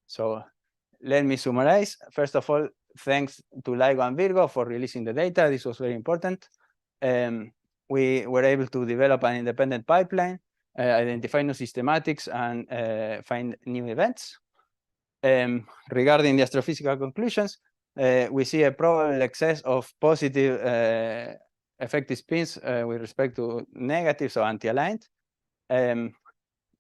G: So let me summarize. First of all, thanks to LIGO and Virgo for releasing the data. This was very important. We were able to develop an independent pipeline, identify new systematics, and find new events. Regarding the astrophysical conclusions, we see a probable excess of positive effective spins with respect to negatives or anti-aligned.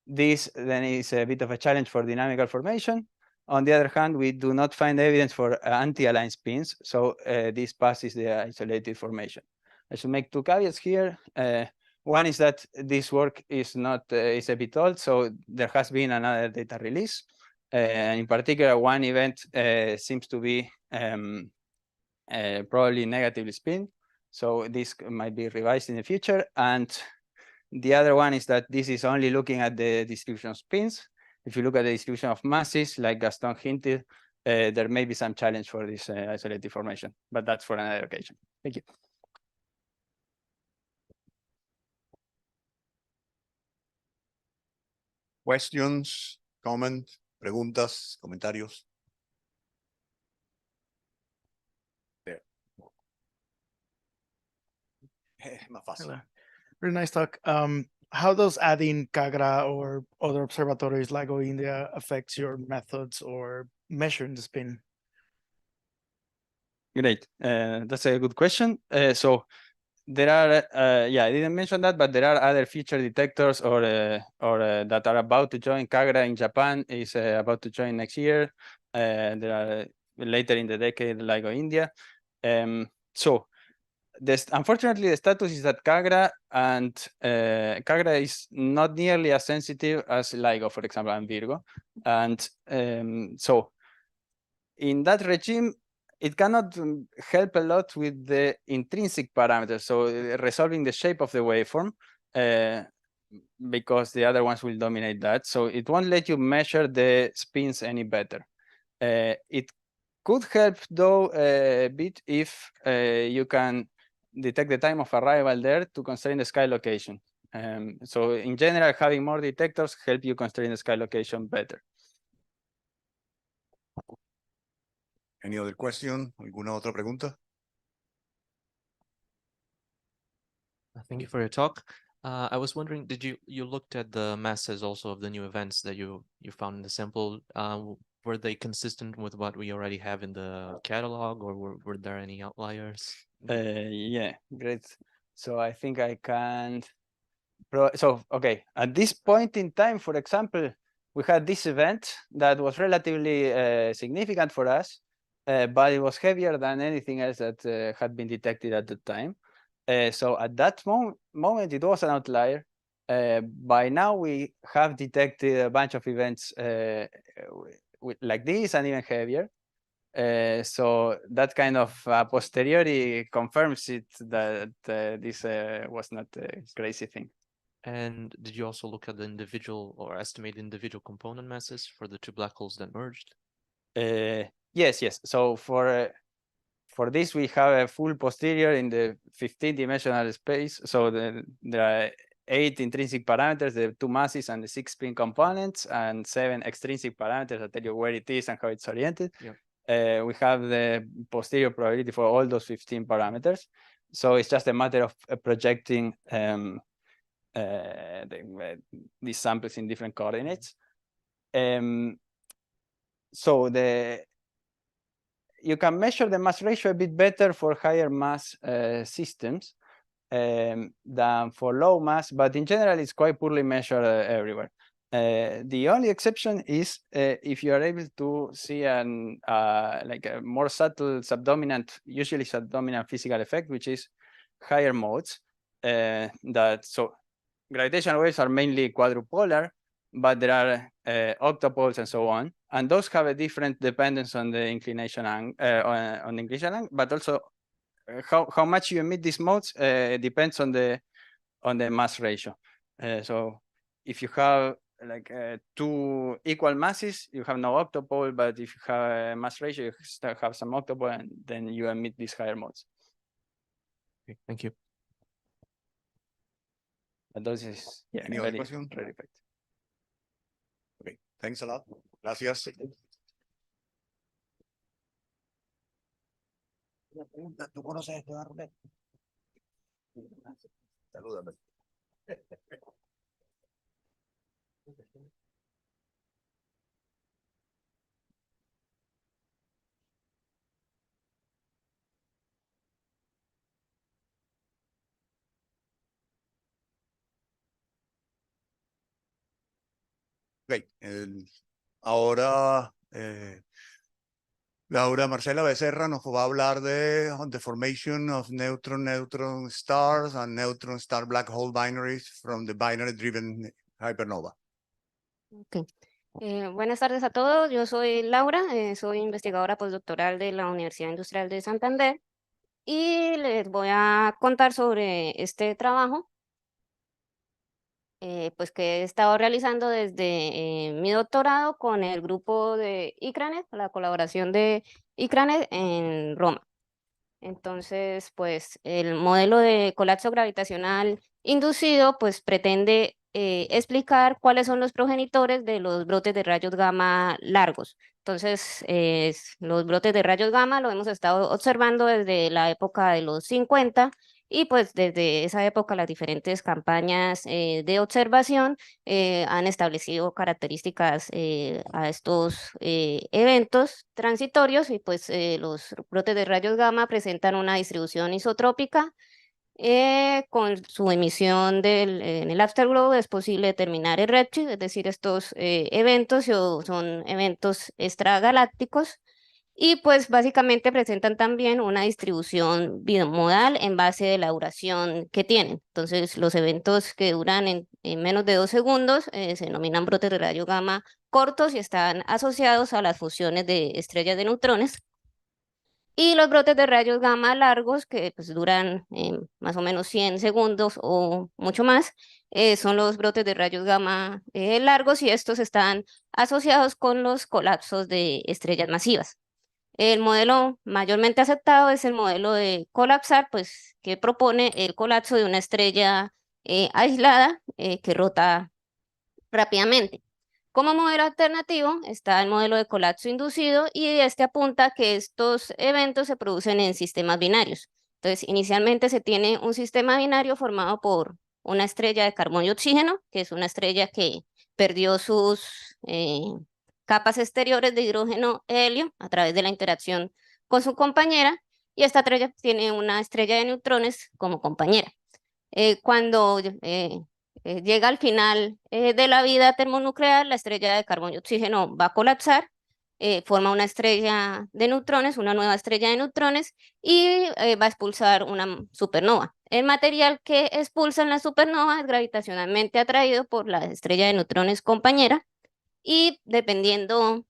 G: This then is a bit of a challenge for dynamical formation. On the other hand, we do not find evidence for anti-aligned spins, so this passes the isolated formation. I should make two caveats here. One is that this work is not is a bit old, so there has been another data release. In particular, one event seems to be probably negatively spin, so this might be revised in the future. And the other one is that this is only looking at the distribution of spins. If you look at the distribution of masses, like Gaston hinted, there may be some challenge for this isolated formation, but that's for another occasion. Thank you.
A: Questions, comments, preguntas, comentarios. There. Más fácil.
H: Hello. Really nice talk. How does adding Kagra or other observatories like India affects your methods or measuring the spin?
G: Great. That's a good question. So there are, yeah, I didn't mention that, but there are other feature detectors or that are about to join. Kagra in Japan is about to join next year. There are later in the decade, LIGO India. So unfortunately, the status is that Kagra and Kagra is not nearly as sensitive as LIGO, for example, and Virgo. And so in that regime, it cannot help a lot with the intrinsic parameters, so resolving the shape of the waveform, because the other ones will dominate that. So it won't let you measure the spins any better. It could help, though, a bit if you can detect the time of arrival there to constrain the sky location. So in general, having more detectors help you constrain the sky location better.
A: Any other question? ¿Alguna otra pregunta?
F: Thank you for your talk. I was wondering, did you looked at the masses also of the new events that you found in the sample? Were they consistent with what we already have in the catalog, or were there any outliers?
G: Yeah, great. So I think I can. So okay, at this point in time, for example, we had this event that was relatively significant for us, but it was heavier than anything else that had been detected at the time. So at that moment, it was an outlier. By now, we have detected a bunch of events like this and even heavier. So that kind of posteriori confirms it that this was not a crazy thing.
F: And did you also look at the individual or estimate individual component masses for the two black holes that merged?
G: Yes. So for this, we have a full posterior in the 15-dimensional space. So there are 8 intrinsic parameters, the 2 masses and the 6 spin components, and 7 extrinsic parameters that tell you where it is and how it's oriented.
F: Yeah.
G: We have the posterior probability for all those 15 parameters. So it's just a matter of projecting these samples in different coordinates. So you can measure the mass ratio a bit better for higher mass systems than for low mass, but in general, it's quite poorly measured everywhere. The only exception is if you are able to see like a more subtle subdominant, usually subdominant physical effect, which is higher modes. So gravitational waves are mainly quadrupolar, but there are octopoles and so on, and those have a different dependence on the inclination angle, on the inclination angle, but also how much you emit these modes depends on the mass ratio. So if you have like 2 equal masses, you have no octopole, but if you have a mass ratio, you still have some octopole, and then you emit these higher modes.
F: Okay, thank you.
G: But those is
A: Any other question?
G: very effective.
A: Okay, thanks a lot. Gracias. Una pregunta, ¿tú conoces a Esteban Rulet? Salúdame. Ok, ahora Laura Marcela Becerra nos va a hablar de on the formation of neutron stars and neutron star black hole binaries from the binary driven hypernova.
I: Ok. Buenas tardes a todos, yo soy Laura, soy investigadora postdoctoral de la Universidad Industrial de Santander y les voy a contar sobre este trabajo pues que he estado realizando desde mi doctorado con el grupo de ICRANET, la colaboración de ICRANET en Roma. Entonces, pues el modelo de colapso gravitacional inducido pues pretende explicar cuáles son los progenitores de los brotes de rayos gamma largos. Entonces, los brotes de rayos gamma lo hemos estado observando desde la época de los 50 y pues desde esa época las diferentes campañas de observación han establecido características a estos eventos transitorios y pues los brotes de rayos gamma presentan una distribución isotrópica. Con su emisión en el afterglow es posible determinar el redshift, es decir, estos eventos son eventos extragalácticos y pues básicamente presentan también una distribución bimodal en base de la duración que tienen. Entonces, los eventos que duran en menos de 2 segundos se denominan brotes de rayos gamma cortos y están asociados a las fusiones de estrellas de neutrones. Y los brotes de rayos gamma largos, que pues duran más o menos 100 segundos o mucho más, son los brotes de rayos gamma largos y estos están asociados con los colapsos de estrellas masivas. El modelo mayormente aceptado es el modelo de colapsar, pues que propone el colapso de una estrella aislada que rota rápidamente. Como modelo alternativo está el modelo de colapso inducido y este apunta que estos eventos se producen en sistemas binarios. Entonces, inicialmente se tiene un sistema binario formado por una estrella de carbono y oxígeno, que es una estrella que perdió sus capas exteriores de hidrógeno e helio a través de la interacción con su compañera, y esta estrella tiene una estrella de neutrones como compañera. Cuando llega al final de la vida termonuclear, la estrella de carbono y oxígeno va a colapsar, forma una estrella de neutrones, una nueva estrella de neutrones, y va a expulsar una supernova. El material que expulsa en la supernova es gravitacionalmente atraído por la estrella de neutrones compañera, y dependiendo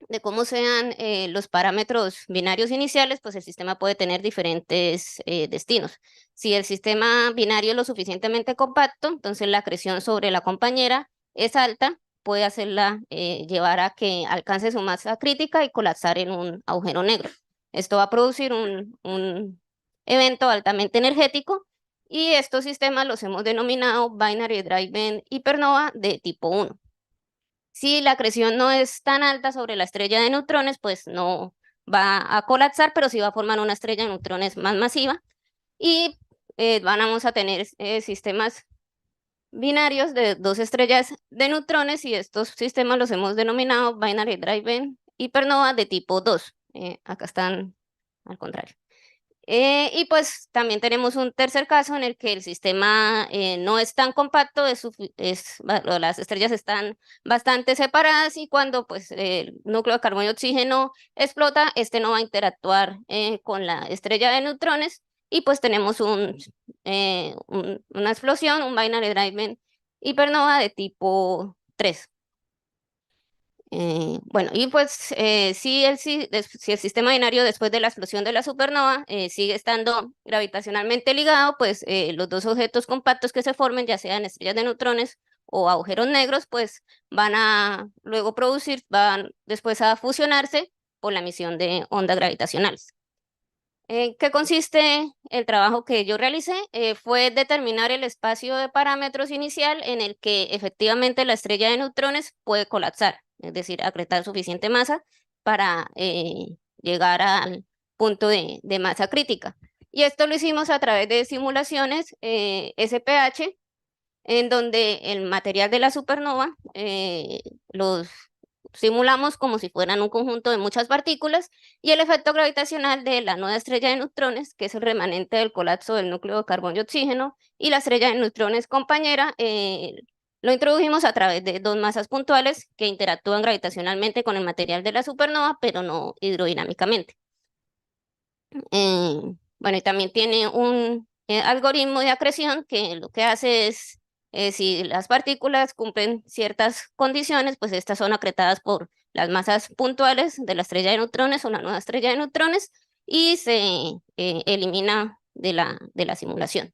I: de cómo sean los parámetros binarios iniciales, pues el sistema puede tener diferentes destinos. Si el sistema binario es lo suficientemente compacto, entonces la acreción sobre la compañera es alta, puede hacerla llevar a que alcance su masa crítica y colapsar en un agujero negro. Esto va a producir un evento altamente energético y estos sistemas los hemos denominado Binary Driven Hypernova de tipo 1. Si la acreción no es tan alta sobre la estrella de neutrones, pues no va a colapsar, pero sí va a formar una estrella de neutrones más masiva y vamos a tener sistemas binarios de 2 estrellas de neutrones y estos sistemas los hemos denominado Binary Driven Hypernova de tipo 2. Acá están al contrario. Y pues también tenemos un tercer caso en el que el sistema no es tan compacto, las estrellas están bastante separadas y cuando pues el núcleo de carbono y oxígeno explota, este no va a interactuar con la estrella de neutrones y pues tenemos una explosión, un binary driven hipernova de tipo 3. Bueno, y pues si el sistema binario después de la explosión de la supernova sigue estando gravitacionalmente ligado, pues los dos objetos compactos que se formen, ya sean estrellas de neutrones o agujeros negros, pues van después a fusionarse por la emisión de ondas gravitacionales. ¿Qué consiste el trabajo que yo realicé? Fue determinar el espacio de parámetros inicial en el que efectivamente la estrella de neutrones puede colapsar, es decir, acretar suficiente masa para llegar al punto de masa crítica. Y esto lo hicimos a través de simulaciones SPH, en donde el material de la supernova los simulamos como si fueran un conjunto de muchas partículas y el efecto gravitacional de la nueva estrella de neutrones, que es el remanente del colapso del núcleo de carbono y oxígeno, y la estrella de neutrones compañera, Lo introdujimos a través de dos masas puntuales que interactúan gravitacionalmente con el material de la supernova, pero no hidrodinámicamente. Bueno, y también tiene un algoritmo de acreción que lo que hace es, si las partículas cumplen ciertas condiciones, pues estas son acretadas por las masas puntuales de la estrella de neutrones o la nueva estrella de neutrones y se elimina de la simulación.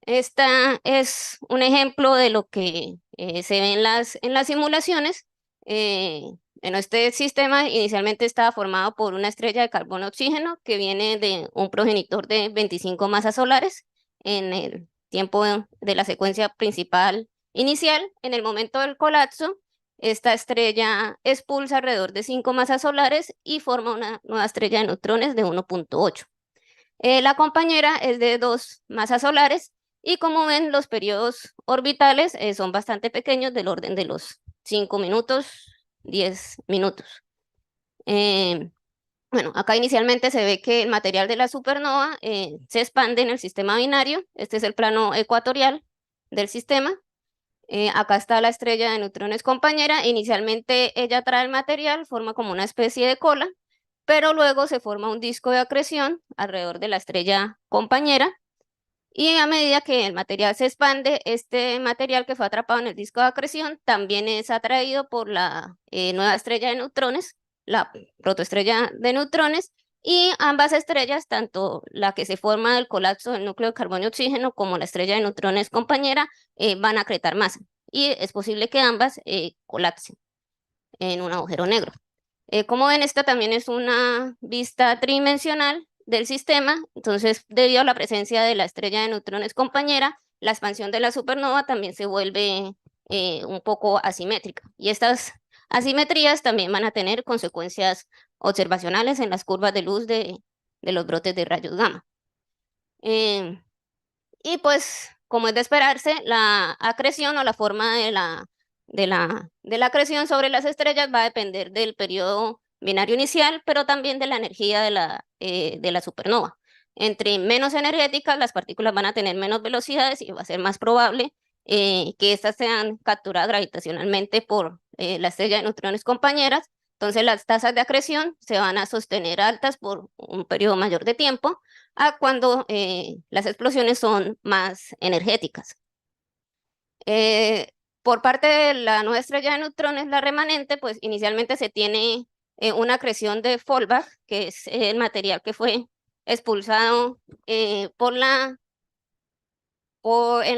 I: Esta es un ejemplo de lo que se ve en las simulaciones. Bueno, este sistema inicialmente estaba formado por una estrella de carbono-oxígeno que viene de un progenitor de 25 masas solares en el tiempo de la secuencia principal inicial. En el momento del colapso, esta estrella expulsa alrededor de 5 masas solares y forma una nueva estrella de neutrones de 1.8. La compañera es de 2 masas solares y como ven los periodos orbitales son bastante pequeños, del orden de los 5 minutos, 10 minutos. Bueno, acá inicialmente se ve que el material de la supernova se expande en el sistema binario. Este es el plano ecuatorial del sistema. Acá está la estrella de neutrones compañera. Inicialmente ella trae el material, forma como una especie de cola, pero luego se forma un disco de acreción alrededor de la estrella compañera. Y a medida que el material se expande, este material que fue atrapado en el disco de acreción también es atraído por la nueva estrella de neutrones, la protoestrella de neutrones, y ambas estrellas, tanto la que se forma del colapso del núcleo de carbono y oxígeno como la estrella de neutrones compañera, van a acretar masa. Y es posible que ambas colapsen en un agujero negro. Como ven, esta también es una vista tridimensional del sistema, entonces debido a la presencia de la estrella de neutrones compañera, la expansión de la supernova también se vuelve un poco asimétrica. Y estas asimetrías también van a tener consecuencias observacionales en las curvas de luz de los brotes de rayos gamma. Y pues, como es de esperarse, la acreción o la forma de la acreción sobre las estrellas va a depender del periodo binario inicial, pero también de la energía de la supernova. Entre menos energéticas, las partículas van a tener menos velocidades y va a ser más probable que estas sean capturadas gravitacionalmente por la estrella de neutrones compañeras. Entonces las tasas de acreción se van a sostener altas por un periodo mayor de tiempo a cuando las explosiones son más energéticas. Por parte de la nueva estrella de neutrones, la remanente, pues inicialmente se tiene una acreción de Fallback, que es el material que fue expulsado en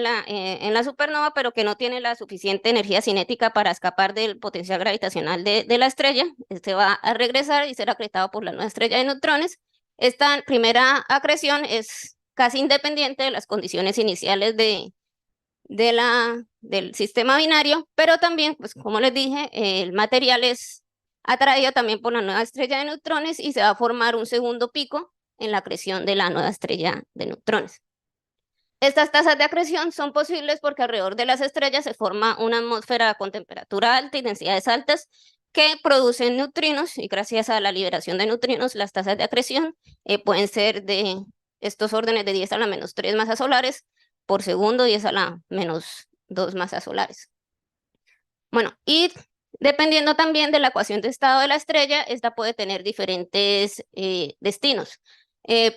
I: la supernova, pero que no tiene la suficiente energía cinética para escapar del potencial gravitacional de la estrella. Este va a regresar y ser acretado por la nueva estrella de neutrones. Esta primera acreción es casi independiente de las condiciones iniciales del sistema binario, pero también, pues como les dije, el material es atraído también por la nueva estrella de neutrones y se va a formar un segundo pico en la acreción de la nueva estrella de neutrones. Estas tasas de acreción son posibles porque alrededor de las estrellas se forma una atmósfera con temperatura alta y densidades altas que producen neutrinos, y gracias a la liberación de neutrinos, las tasas de acreción pueden ser de estos órdenes de 10 a la menos 3 masas solares por segundo, 10 a la menos 2 masas solares. Bueno, y dependiendo también de la ecuación de estado de la estrella, esta puede tener diferentes destinos.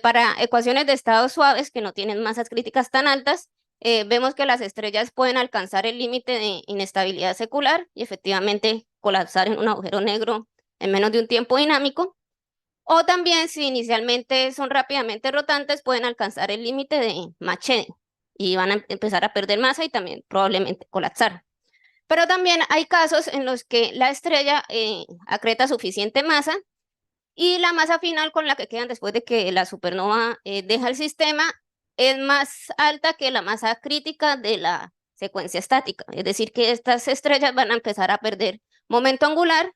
I: Para ecuaciones de estado suaves que no tienen masas críticas tan altas, vemos que las estrellas pueden alcanzar el límite de inestabilidad secular y efectivamente colapsar en un agujero negro en menos de un tiempo dinámico. O también, si inicialmente son rápidamente rotantes, pueden alcanzar el límite de Mach shedding y van a empezar a perder masa y también probablemente colapsar. Pero también hay casos en los que la estrella acreta suficiente masa y la masa final con la que quedan después de que la supernova deja el sistema es más alta que la masa crítica de la secuencia estática. Es decir, que estas estrellas van a empezar a perder momento angular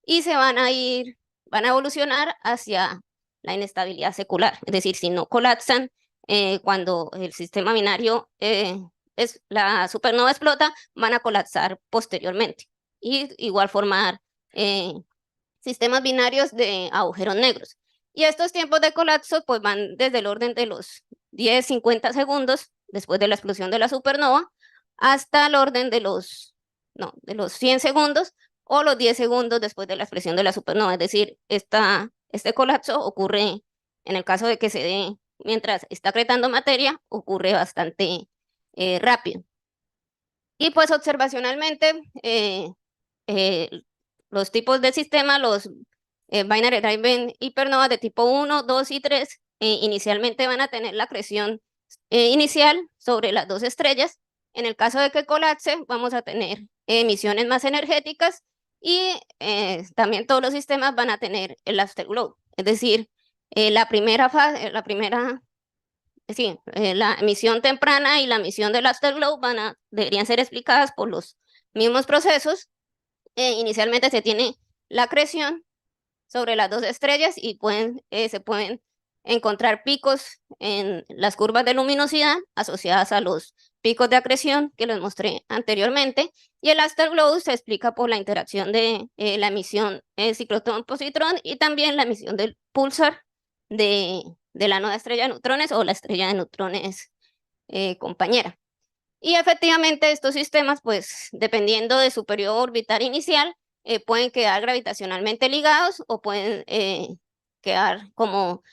I: y se van a evolucionar hacia la inestabilidad secular. Es decir, si no colapsan cuando el sistema binario, la supernova explota, van a colapsar posteriormente y igual formar sistemas binarios de agujeros negros. Y estos tiempos de colapso pues van desde el orden de los 10-50 segundos después de la explosión de la supernova, hasta el orden de los 100 segundos o los 10 segundos después de la expresión de la supernova. Es decir, este colapso ocurre, en el caso de que se dé mientras está acretando materia, ocurre bastante rápido. Y pues observacionalmente, los tipos de sistema, los binary driven hipernovas de tipo 1, 2 y 3, inicialmente van a tener la acreción inicial sobre las dos estrellas. En el caso de que colapse, vamos a tener emisiones más energéticas y también todos los sistemas van a tener el afterglow. Es decir, la emisión temprana y la emisión del afterglow deberían ser explicadas por los mismos procesos. Inicialmente se tiene la acreción sobre las dos estrellas y se pueden encontrar picos en las curvas de luminosidad asociadas a los picos de acreción que les mostré anteriormente, y el afterglow se explica por la interacción de la emisión ciclotrón-positrón y también la emisión del pulsar de la nueva estrella de neutrones o la estrella de neutrones compañera. Y efectivamente estos sistemas, pues dependiendo de su periodo orbital inicial, pueden quedar gravitacionalmente ligados o pueden quedar como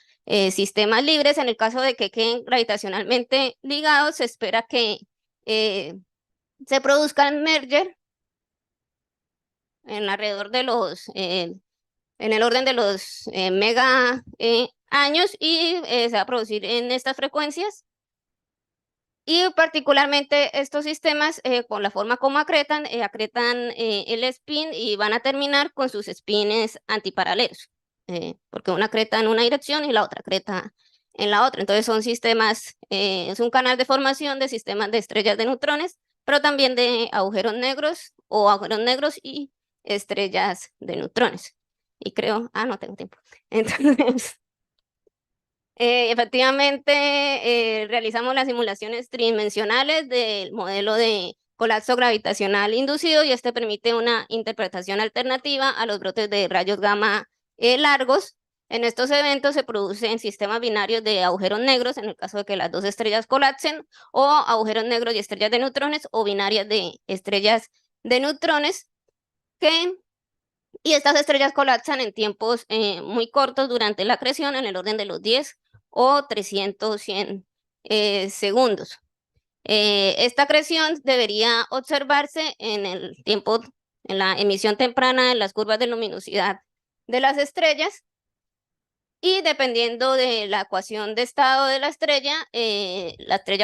I: sistemas libres. En el caso de que queden gravitacionalmente ligados, se espera que se produzcan merger en alrededor de en el orden de los mega años, y se va a producir en estas frecuencias. Y particularmente estos sistemas, con la forma como acretan el spin y van a terminar con sus spins antiparalelos, porque una acreta en una dirección y la otra acreta en la otra. Entonces son sistemas, es un canal de formación de sistemas de estrellas de neutrones, pero también de agujeros negros o agujeros negros y estrellas de neutrones. Y creo, no tengo tiempo. Entonces... efectivamente, realizamos las simulaciones tridimensionales del modelo de colapso gravitacional inducido, y este permite una interpretación alternativa a los brotes de rayos gamma largos. En estos eventos se producen sistemas binarios de agujeros negros en el caso de que las dos estrellas colapsen, o agujeros negros y estrellas de neutrones, o binarias de estrellas de neutrones, y estas estrellas colapsan en tiempos muy cortos durante la acreción, en el orden de los 10 o 300, 100 segundos. Esta acreción debería observarse en el tiempo, en la emisión temprana, en las curvas de luminosidad de las estrellas, y dependiendo de la ecuación de estado de la estrella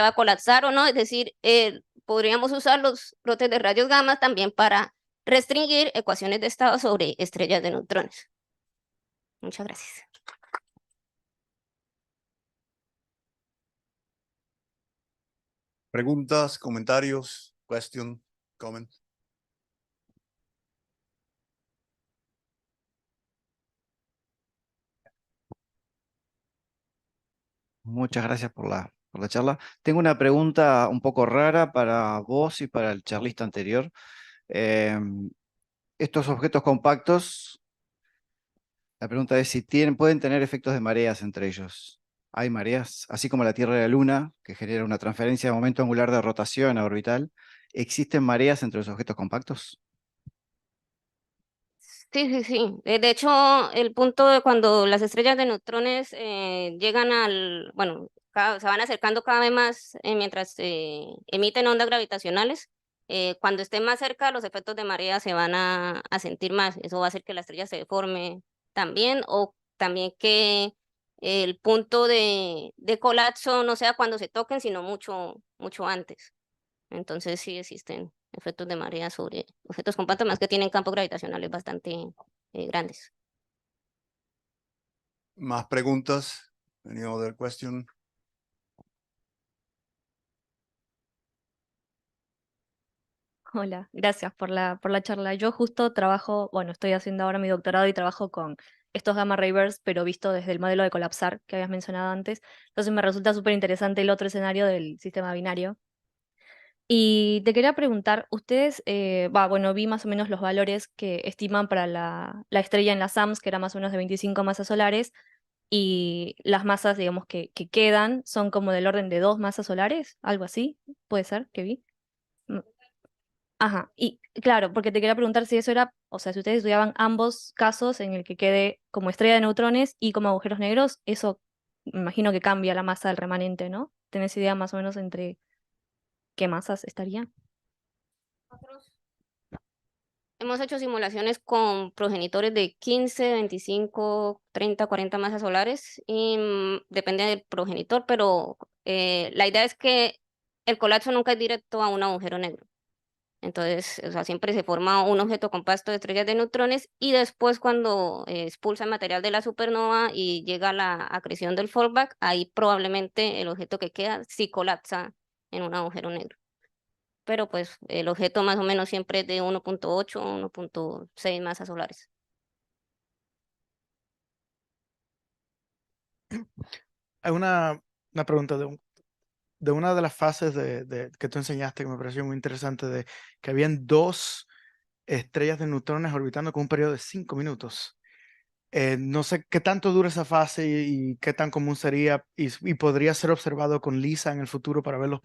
I: va a colapsar o no. Es decir, podríamos usar los brotes de rayos gamma también para restringir ecuaciones de estado sobre estrellas de neutrones. Muchas gracias.
A: Preguntas, comentarios, question, comment.
J: Muchas gracias por la charla. Tengo una pregunta un poco rara para vos y para el charlista anterior. Estos objetos compactos, la pregunta es si pueden tener efectos de mareas entre ellos. ¿Hay mareas? Así como la Tierra y la Luna, que genera una transferencia de momento angular de rotación a orbital, ¿existen mareas entre los objetos compactos?
I: Sí, sí, sí. De hecho, el punto de cuando las estrellas de neutrones llegan se van acercando cada vez más mientras emiten ondas gravitacionales. Cuando estén más cerca, los efectos de marea se van a sentir más. Eso va a hacer que la estrella se deforme también, o también que el punto de colapso no sea cuando se toquen, sino mucho, mucho antes. Entonces sí existen efectos de marea sobre objetos compactos, más que tienen campos gravitacionales bastante grandes.
A: ¿Más preguntas? Any other question?
K: Hola, gracias por la charla. Yo justo trabajo, bueno, estoy haciendo ahora mi doctorado y trabajo con estos gamma ray bursts, pero visto desde el modelo de colapsar que habías mencionado antes. Entonces me resulta súper interesante el otro escenario del sistema binario. Y te quería preguntar, ustedes, bueno, vi más o menos los valores que estiman para la estrella en las SAMS, que era más o menos de 25 masas solares, y las masas, digamos, que quedan son como del orden de 2 masas solares, algo así, puede ser que vi. Ajá, y claro, porque te quería preguntar si eso era, o sea, si ustedes estudiaban ambos casos en el que quede como estrella de neutrones y como agujeros negros, eso me imagino que cambia la masa del remanente, ¿no? ¿Tenés idea más o menos entre qué masas estarían?
I: Nosotros hemos hecho simulaciones con progenitores de 15, 25, 30, 40 masas solares y depende del progenitor, pero la idea es que el colapso nunca es directo a un agujero negro. Entonces, o sea, siempre se forma un objeto compuesto de estrellas de neutrones y después cuando expulsa el material de la supernova y llega a la acreción del fallback, ahí probablemente el objeto que queda sí colapsa en un agujero negro. Pero pues el objeto más o menos siempre es de 1.8 o 1.6 masas solares.
H: Hay una pregunta de una de las fases que tú enseñaste que me pareció muy interesante, de que habían dos estrellas de neutrones orbitando con un periodo de 5 minutos. No sé qué tanto dura esa fase y qué tan común sería y podría ser observado con LISA en el futuro para ver los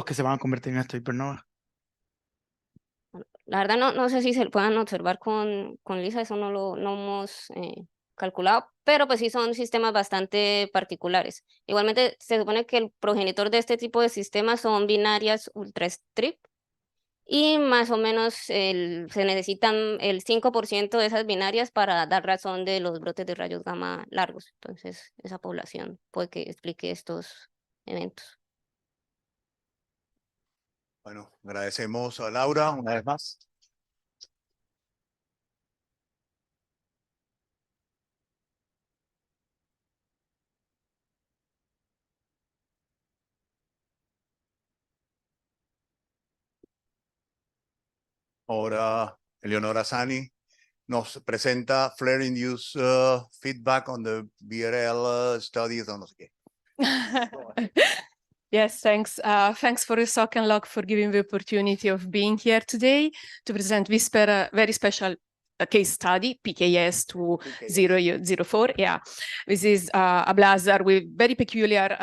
H: que se van a convertir en esta hipernova.
I: La verdad no sé si se puedan observar con LISA, eso no hemos calculado, pero pues sí son sistemas bastante particulares. Igualmente se supone que el progenitor de este tipo de sistemas son binarias ultra strip y más o menos se necesitan el 5% de esas binarias para dar razón de los brotes de rayos gamma largos. Entonces esa población puede que explique estos eventos.
A: Bueno, agradecemos a Laura una vez más. Ahora, Eleonora Sani nos presenta Flare-Induced Feedback on the BRL Studies o no sé qué.
L: Yes, thanks. Thanks for Sock and Lock for giving the opportunity of being here today to present this very special case study, PKS 2004. Yeah, this is a blazar with very peculiar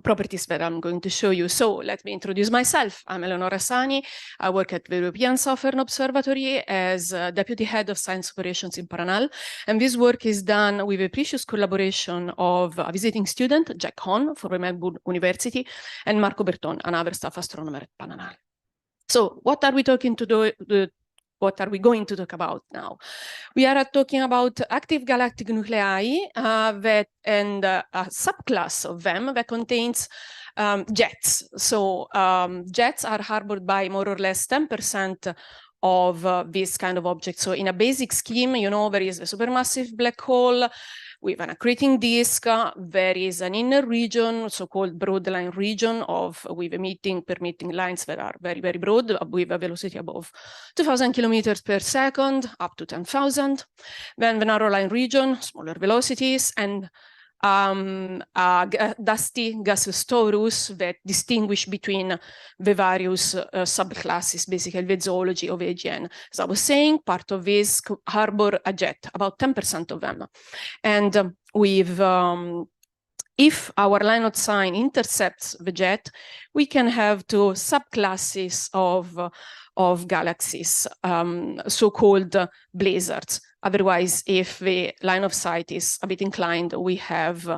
L: properties that I'm going to show you. So let me introduce myself. I'm Eleonora Sani. I work at the European Southern Observatory as Deputy Head of Science Operations in Paranal. And this work is done with a precious collaboration of a visiting student, Jack Hahn from Melbourne University, and Marco Berton, another staff astronomer at Paranal. So what are we talking to do? What are we going to talk about now? We are talking about active galactic nuclei and a subclass of them that contains jets. So jets are harbored by more or less 10% of this kind of object. So in a basic scheme, you know, there is a supermassive black hole with an accreting disk. There is an inner region, so-called broadline region with permitting lines that are very, very broad with a velocity above 2,000 kilometers per second, up to 10,000. Then the narrow line region, smaller velocities, and a dusty gaseous torus that distinguish between the various subclasses, basically the zoology of AGN. As I was saying, part of this harbor a jet, about 10% of them. And if our line of sign intercepts the jet, we can have two subclasses of galaxies, so-called blazards. Otherwise, if the line of sight is a bit inclined, we have,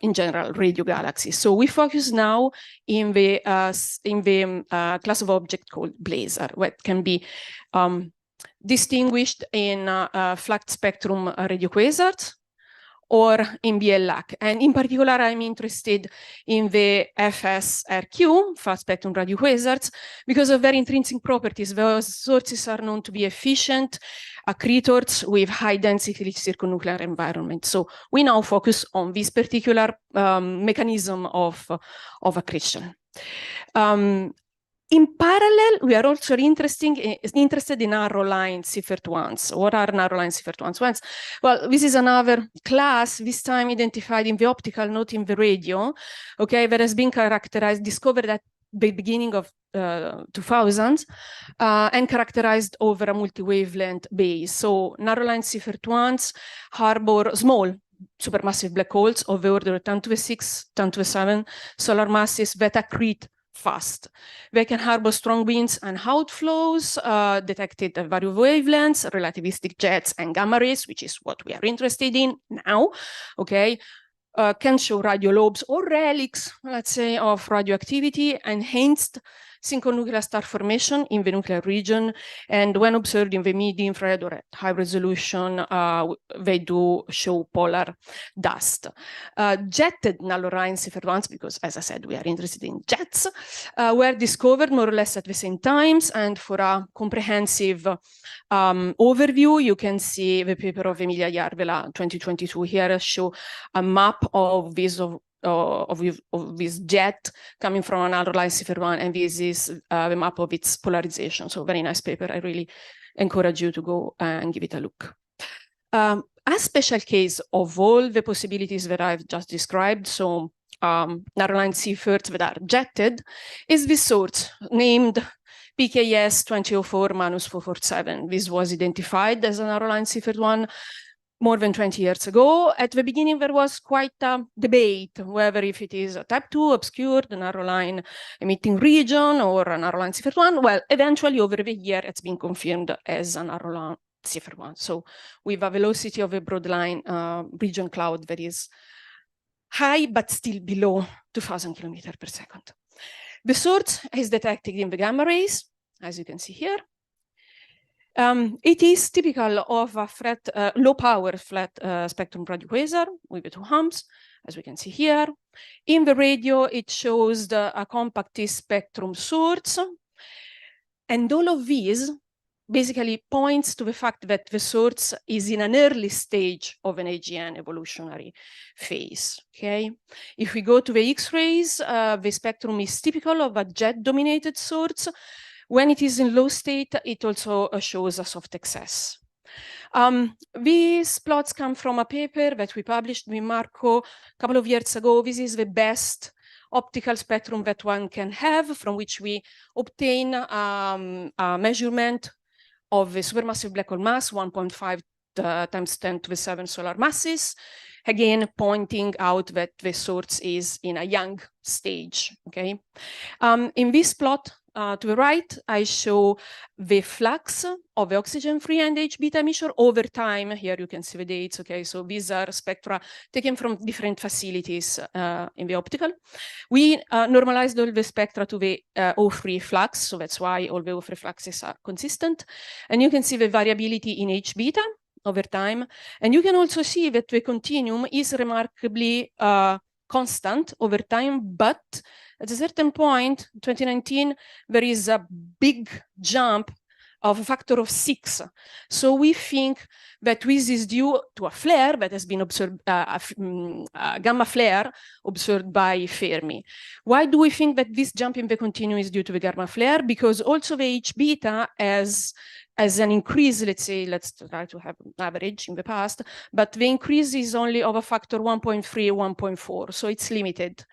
L: in general, radio galaxies. So we focus now in the class of object called blazar, what can be distinguished in flat spectrum radio quasars or in BLAC. And in particular, I'm interested in the FSRQ, fast spectrum radio quasars, because of their intrinsic properties. Those sources are known to be efficient accretors with high density circumnuclear environment. So we now focus on this particular mechanism of accretion. In parallel, we are also interested in narrow line Seyfert ones. What are narrow line Seyfert ones? Well, this is another class, this time identified in the optical, not in the radio, okay, that has been discovered at the beginning of 2000s and characterized over a multi-wavelength base. So narrow line Seyfert ones harbor small supermassive black holes of the order of 10 to the 6, 10 to the 7 solar masses that accrete fast. They can harbor strong winds and outflows, detected at various wavelengths, relativistic jets and gamma rays, which is what we are interested in now, okay? Can show radio lobes or relics, let's say, of radioactivity, enhanced synchronuclear star formation in the nuclear region. And when observed in the mid-infrared or at high resolution, they do show polar dust. Jetted null-Orion Seyfert ones, because as I said, we are interested in jets, were discovered more or less at the same times. And for a comprehensive overview, you can see the paper of Emilia Järvelä, 2022 here, show a map of this jet coming from an Null-Orion Seyfert 1, and this is the map of its polarization. So very nice paper. I really encourage you to go and give it a look. A special case of all the possibilities that I've just described, so Null-Orion Seyferts that are jetted, is this sort named PKS 2004-447. This was identified as an Null-Orion Seyfert 1 more than 20 years ago. At the beginning, there was quite a debate whether if it is a type 2 obscured Null-Orion emitting region or an Null-Orion Seyfert 1. Well, eventually over the year, it's been confirmed as an Null-Orion Seyfert 1. So with a velocity of a broadline region cloud that is high, but still below 2000 kilometers per second. The source is detected in the gamma rays, as you can see here. It is typical of a low-power flat spectrum radio quasar with the 2 humps, as we can see here. In the radio, it shows a compact T-spectrum source. And all of these basically points to the fact that the source is in an early stage of an AGN evolutionary phase, okay? If we go to the X-rays, the spectrum is typical of a jet-dominated source. When it is in low state, it also shows a soft excess. These plots come from a paper that we published with Marco a couple of years ago. This is the best optical spectrum that one can have, from which we obtain a measurement of the supermassive black hole mass, 1.5 times 10 to the 7 solar masses, again pointing out that the source is in a young stage, okay? In this plot, to the right, I show the flux of the oxygen-free and H-beta emission over time. Here you can see the dates, okay? So these are spectra taken from different facilities in the optical. We normalized all the spectra to the O3 flux, so that's why all the O3 fluxes are consistent. And you can see the variability in H-beta over time. And you can also see that the continuum is remarkably constant over time, but at a certain point, 2019, there is a big jump of a factor of 6. So we think that this is due to a flare that has been observed, a gamma flare observed by Fermi. Why do we think that this jump in the continuum is due to the gamma flare? Because also the H-beta as an increase, let's say, let's try to have an average in the past, but the increase is only of a factor 1.3, 1.4, so it's limited.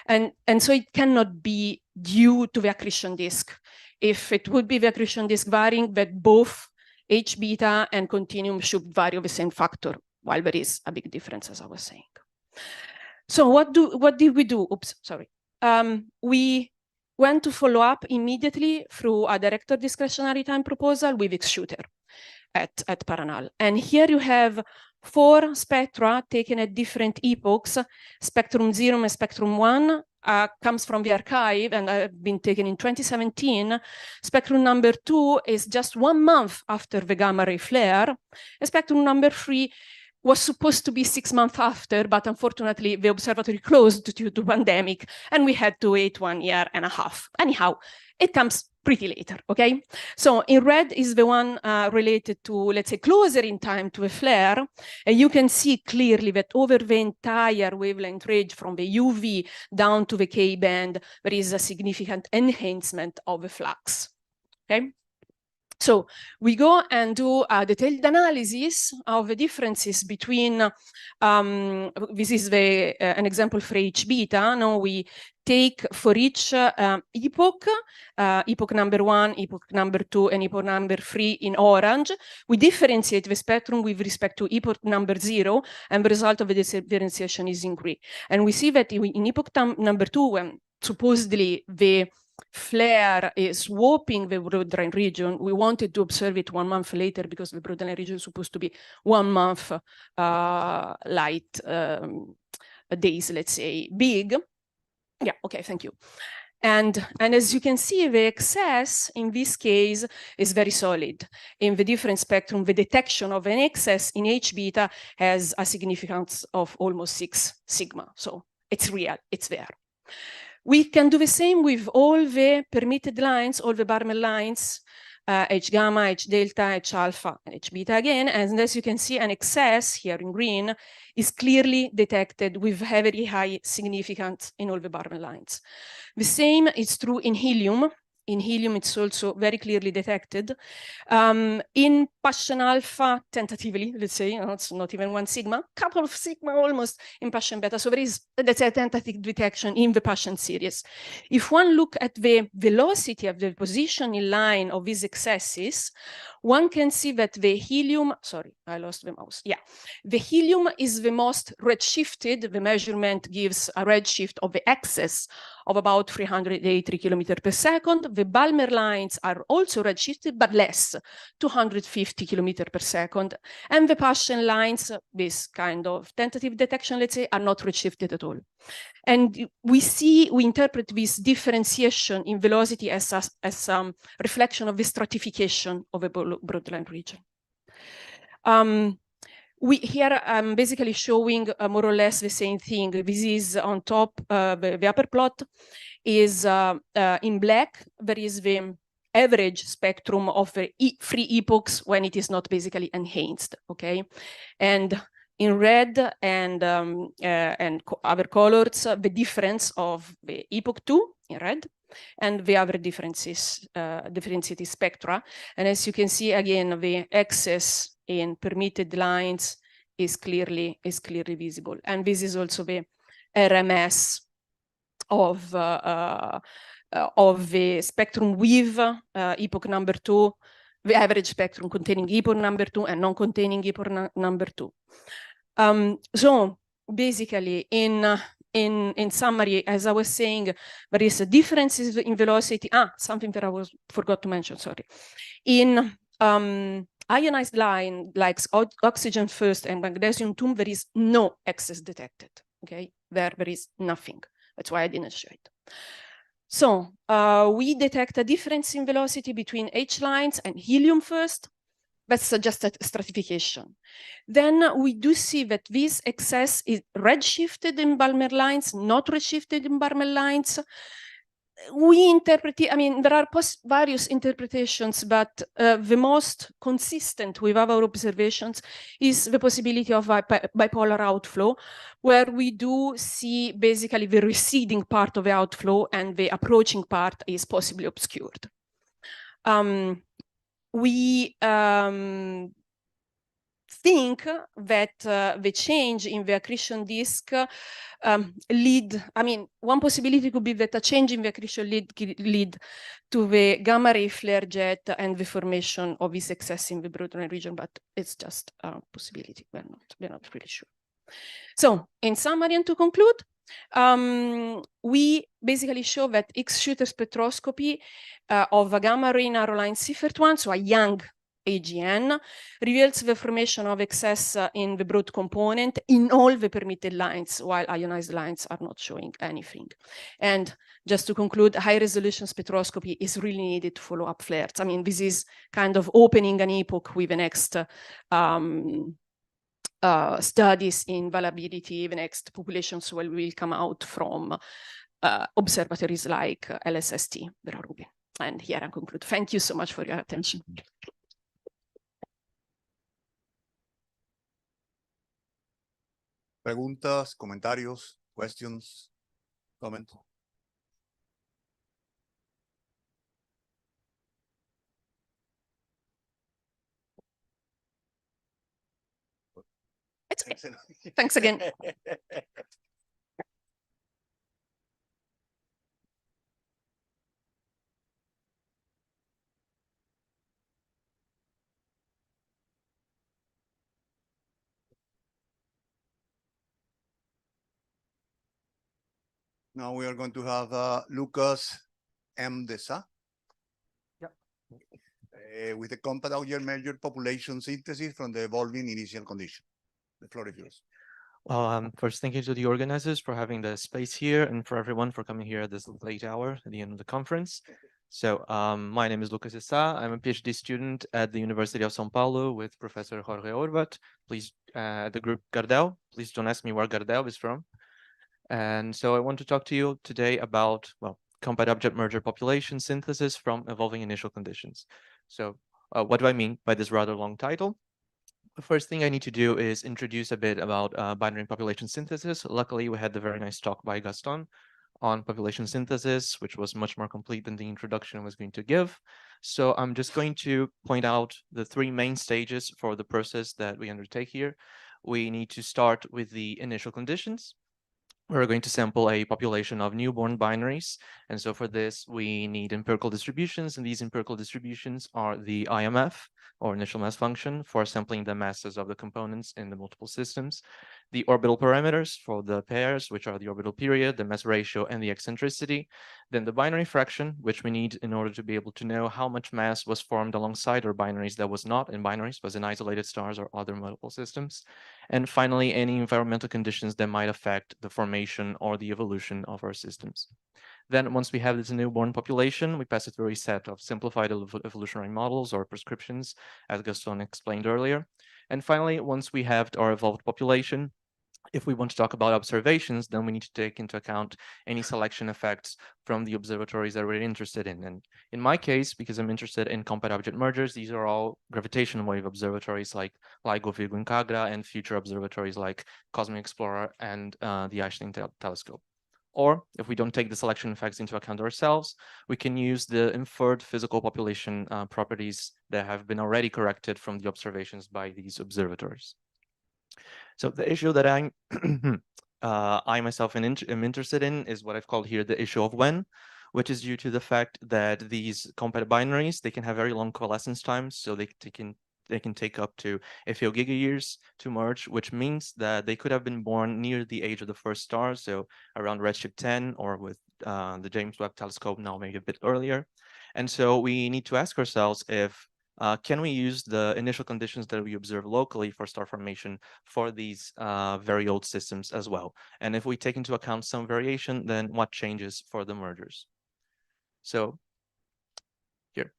L: And so it cannot be due to the accretion disk. If it would be the accretion disk varying, that both H-beta and continuum should vary of the same factor, while there is a big difference, as I was saying. So what did we do? Oops, sorry. We went to follow up immediately through a director discretionary time proposal with X-Shooter at Paranal. And here you have 4 spectra taken at different epochs. Spectrum 0 and Spectrum 1 comes from the archive and have been taken in 2017. Spectrum number 2 is just 1 month after the gamma ray flare. And spectrum number 3 was supposed to be 6 months after, but unfortunately the observatory closed due to pandemic, and we had to wait 1.5 years. Anyhow, it comes pretty later, okay? So in red is the one related to, let's say, closer in time to a flare, and you can see clearly that over the entire wavelength range from the UV down to the K band, there is a significant enhancement of the flux, okay? So we go and do a detailed analysis of the differences between, this is an example for H-beta. Now we take for each epoch, epoch number 1, epoch number 2, and epoch number 3 in orange. We differentiate the spectrum with respect to epoch number 0, and the result of the differentiation is in gray. And we see that in epoch number 2, when supposedly the flare is warping the Broadline region. We wanted to observe it 1 month later because the Broadline region is supposed to be 1 month light days, let's say, big. Yeah, okay, thank you. And as you can see, the excess in this case is very solid. In the different spectrum, the detection of an excess in H beta has a significance of almost 6 sigma. So it's real, it's there. We can do the same with all the permitted lines, all the Barmel lines, H gamma, H delta, H alpha, and H beta again. And as you can see, an excess here in green is clearly detected with very high significance in all the Barmel lines. The same is true in helium. In helium, it's also very clearly detected. In Paschen alpha, tentatively, let's say, it's not even 1 sigma, couple of sigma almost in Paschen beta. So there is, let's say, a tentative detection in the Paschen series. If one look at the velocity of the positioning line of these excesses, one can see that the helium, sorry, I lost the mouse. Yeah, the helium is the most redshifted. The measurement gives a redshift of the excess of about 380 kilometers per second. The Balmer lines are also redshifted, but less, 250 kilometers per second. And the Paschen lines, this kind of tentative detection, let's say, are not redshifted at all. And we interpret this differentiation in velocity as a reflection of the stratification of a Broadline region. Here I'm basically showing more or less the same thing. This is on top, the upper plot is in black. There is the average spectrum of the free epochs when it is not basically enhanced, okay? And in red and other colors, the difference of the epoch 2 in red and the other differences, differentiated spectra. And as you can see, again, the excess in permitted lines is clearly visible. And this is also the RMS of the spectrum with epoch number 2, the average spectrum containing epoch number 2 and non-containing epoch number 2. So basically, in summary, as I was saying, there is a difference in velocity. Something that I forgot to mention, sorry. In ionized line, like oxygen first and magnesium 2, there is no excess detected, okay? There is nothing. That's why I didn't show it. So we detect a difference in velocity between H lines and helium first. That's just a stratification. Then we do see that this excess is redshifted in Balmer lines, not redshifted in Barmel lines. We interpret it, I mean, there are various interpretations, but the most consistent with our observations is the possibility of bipolar outflow, where we do see basically the receding part of the outflow and the approaching part is possibly obscured. We think that the change in the accretion disk one possibility could be that a change in the accretion lead to the gamma ray flare jet and the formation of this excess in the Broadline region, but it's just a possibility. We're not really sure. So in summary and to conclude, we basically show that X-shooter spectroscopy of a gamma ray narrow line Seyfert-1, so a young AGN, reveals the formation of excess in the broad component in all the permitted lines, while ionized lines are not showing anything. And just to conclude, high-resolution spectroscopy is really needed to follow up flares. I mean, this is kind of opening an epoch with the next studies in variability, the next populations will come out from observatories like LSST, Vera-Rubin. And here I conclude. Thank you so much for your attention.
A: Preguntas, comentarios, questions, comments.
L: It's okay. Thanks again.
A: Now we are going to have Lucas M. Desa. With the compact object measure population synthesis from the evolving initial condition. The floor is yours.
F: Well, first, thank you to the organizers for having the space here and for everyone for coming here at this late hour at the end of the conference. So my name is Lucas Issa. I'm a PhD student at the University of São Paulo with Professor Jorge Orvat. Please, the group Gardel. Please don't ask me where Gardel is from. And so I want to talk to you today about, well, compact object merger population synthesis from evolving initial conditions. So what do I mean by this rather long title? The first thing I need to do is introduce a bit about binary population synthesis. Luckily, we had the very nice talk by Gaston on population synthesis, which was much more complete than the introduction I was going to give. So I'm just going to point out the three main stages for the process that we undertake here. We need to start with the initial conditions. We're going to sample a population of newborn binaries. And so for this, we need empirical distributions. And these empirical distributions are the IMF, or initial mass function, for sampling the masses of the components in the multiple systems. The orbital parameters for the pairs, which are the orbital period, the mass ratio, and the eccentricity. Then the binary fraction, which we need in order to be able to know how much mass was formed alongside our binaries that was not in binaries, was in isolated stars or other multiple systems. And finally, any environmental conditions that might affect the formation or the evolution of our systems. Then once we have this newborn population, we pass it through a set of simplified evolutionary models or prescriptions, as Gaston explained earlier. And finally, once we have our evolved population, if we want to talk about observations, then we need to take into account any selection effects from the observatories that we're interested in. And in my case, because I'm interested in compact object mergers, these are all gravitational wave observatories like LIGO, Virgo, and Kagra, and future observatories like Cosmic Explorer and the Einstein telescope. Or if we don't take the selection effects into account ourselves, we can use the inferred physical population properties that have been already corrected from the observations by these observatories. So the issue that I myself am interested in is what I've called here the issue of when, which is due to the fact that these compact binaries, they can have very long coalescence times, so they can take up to a few gigayears to merge, which means that they could have been born near the age of the first star, so around redshift 10, or with the James Webb Telescope now maybe a bit earlier. And so we need to ask ourselves if can we use the initial conditions that we observe locally for star formation for these very old systems as well? And if we take into account some variation, then what changes for the mergers? So here.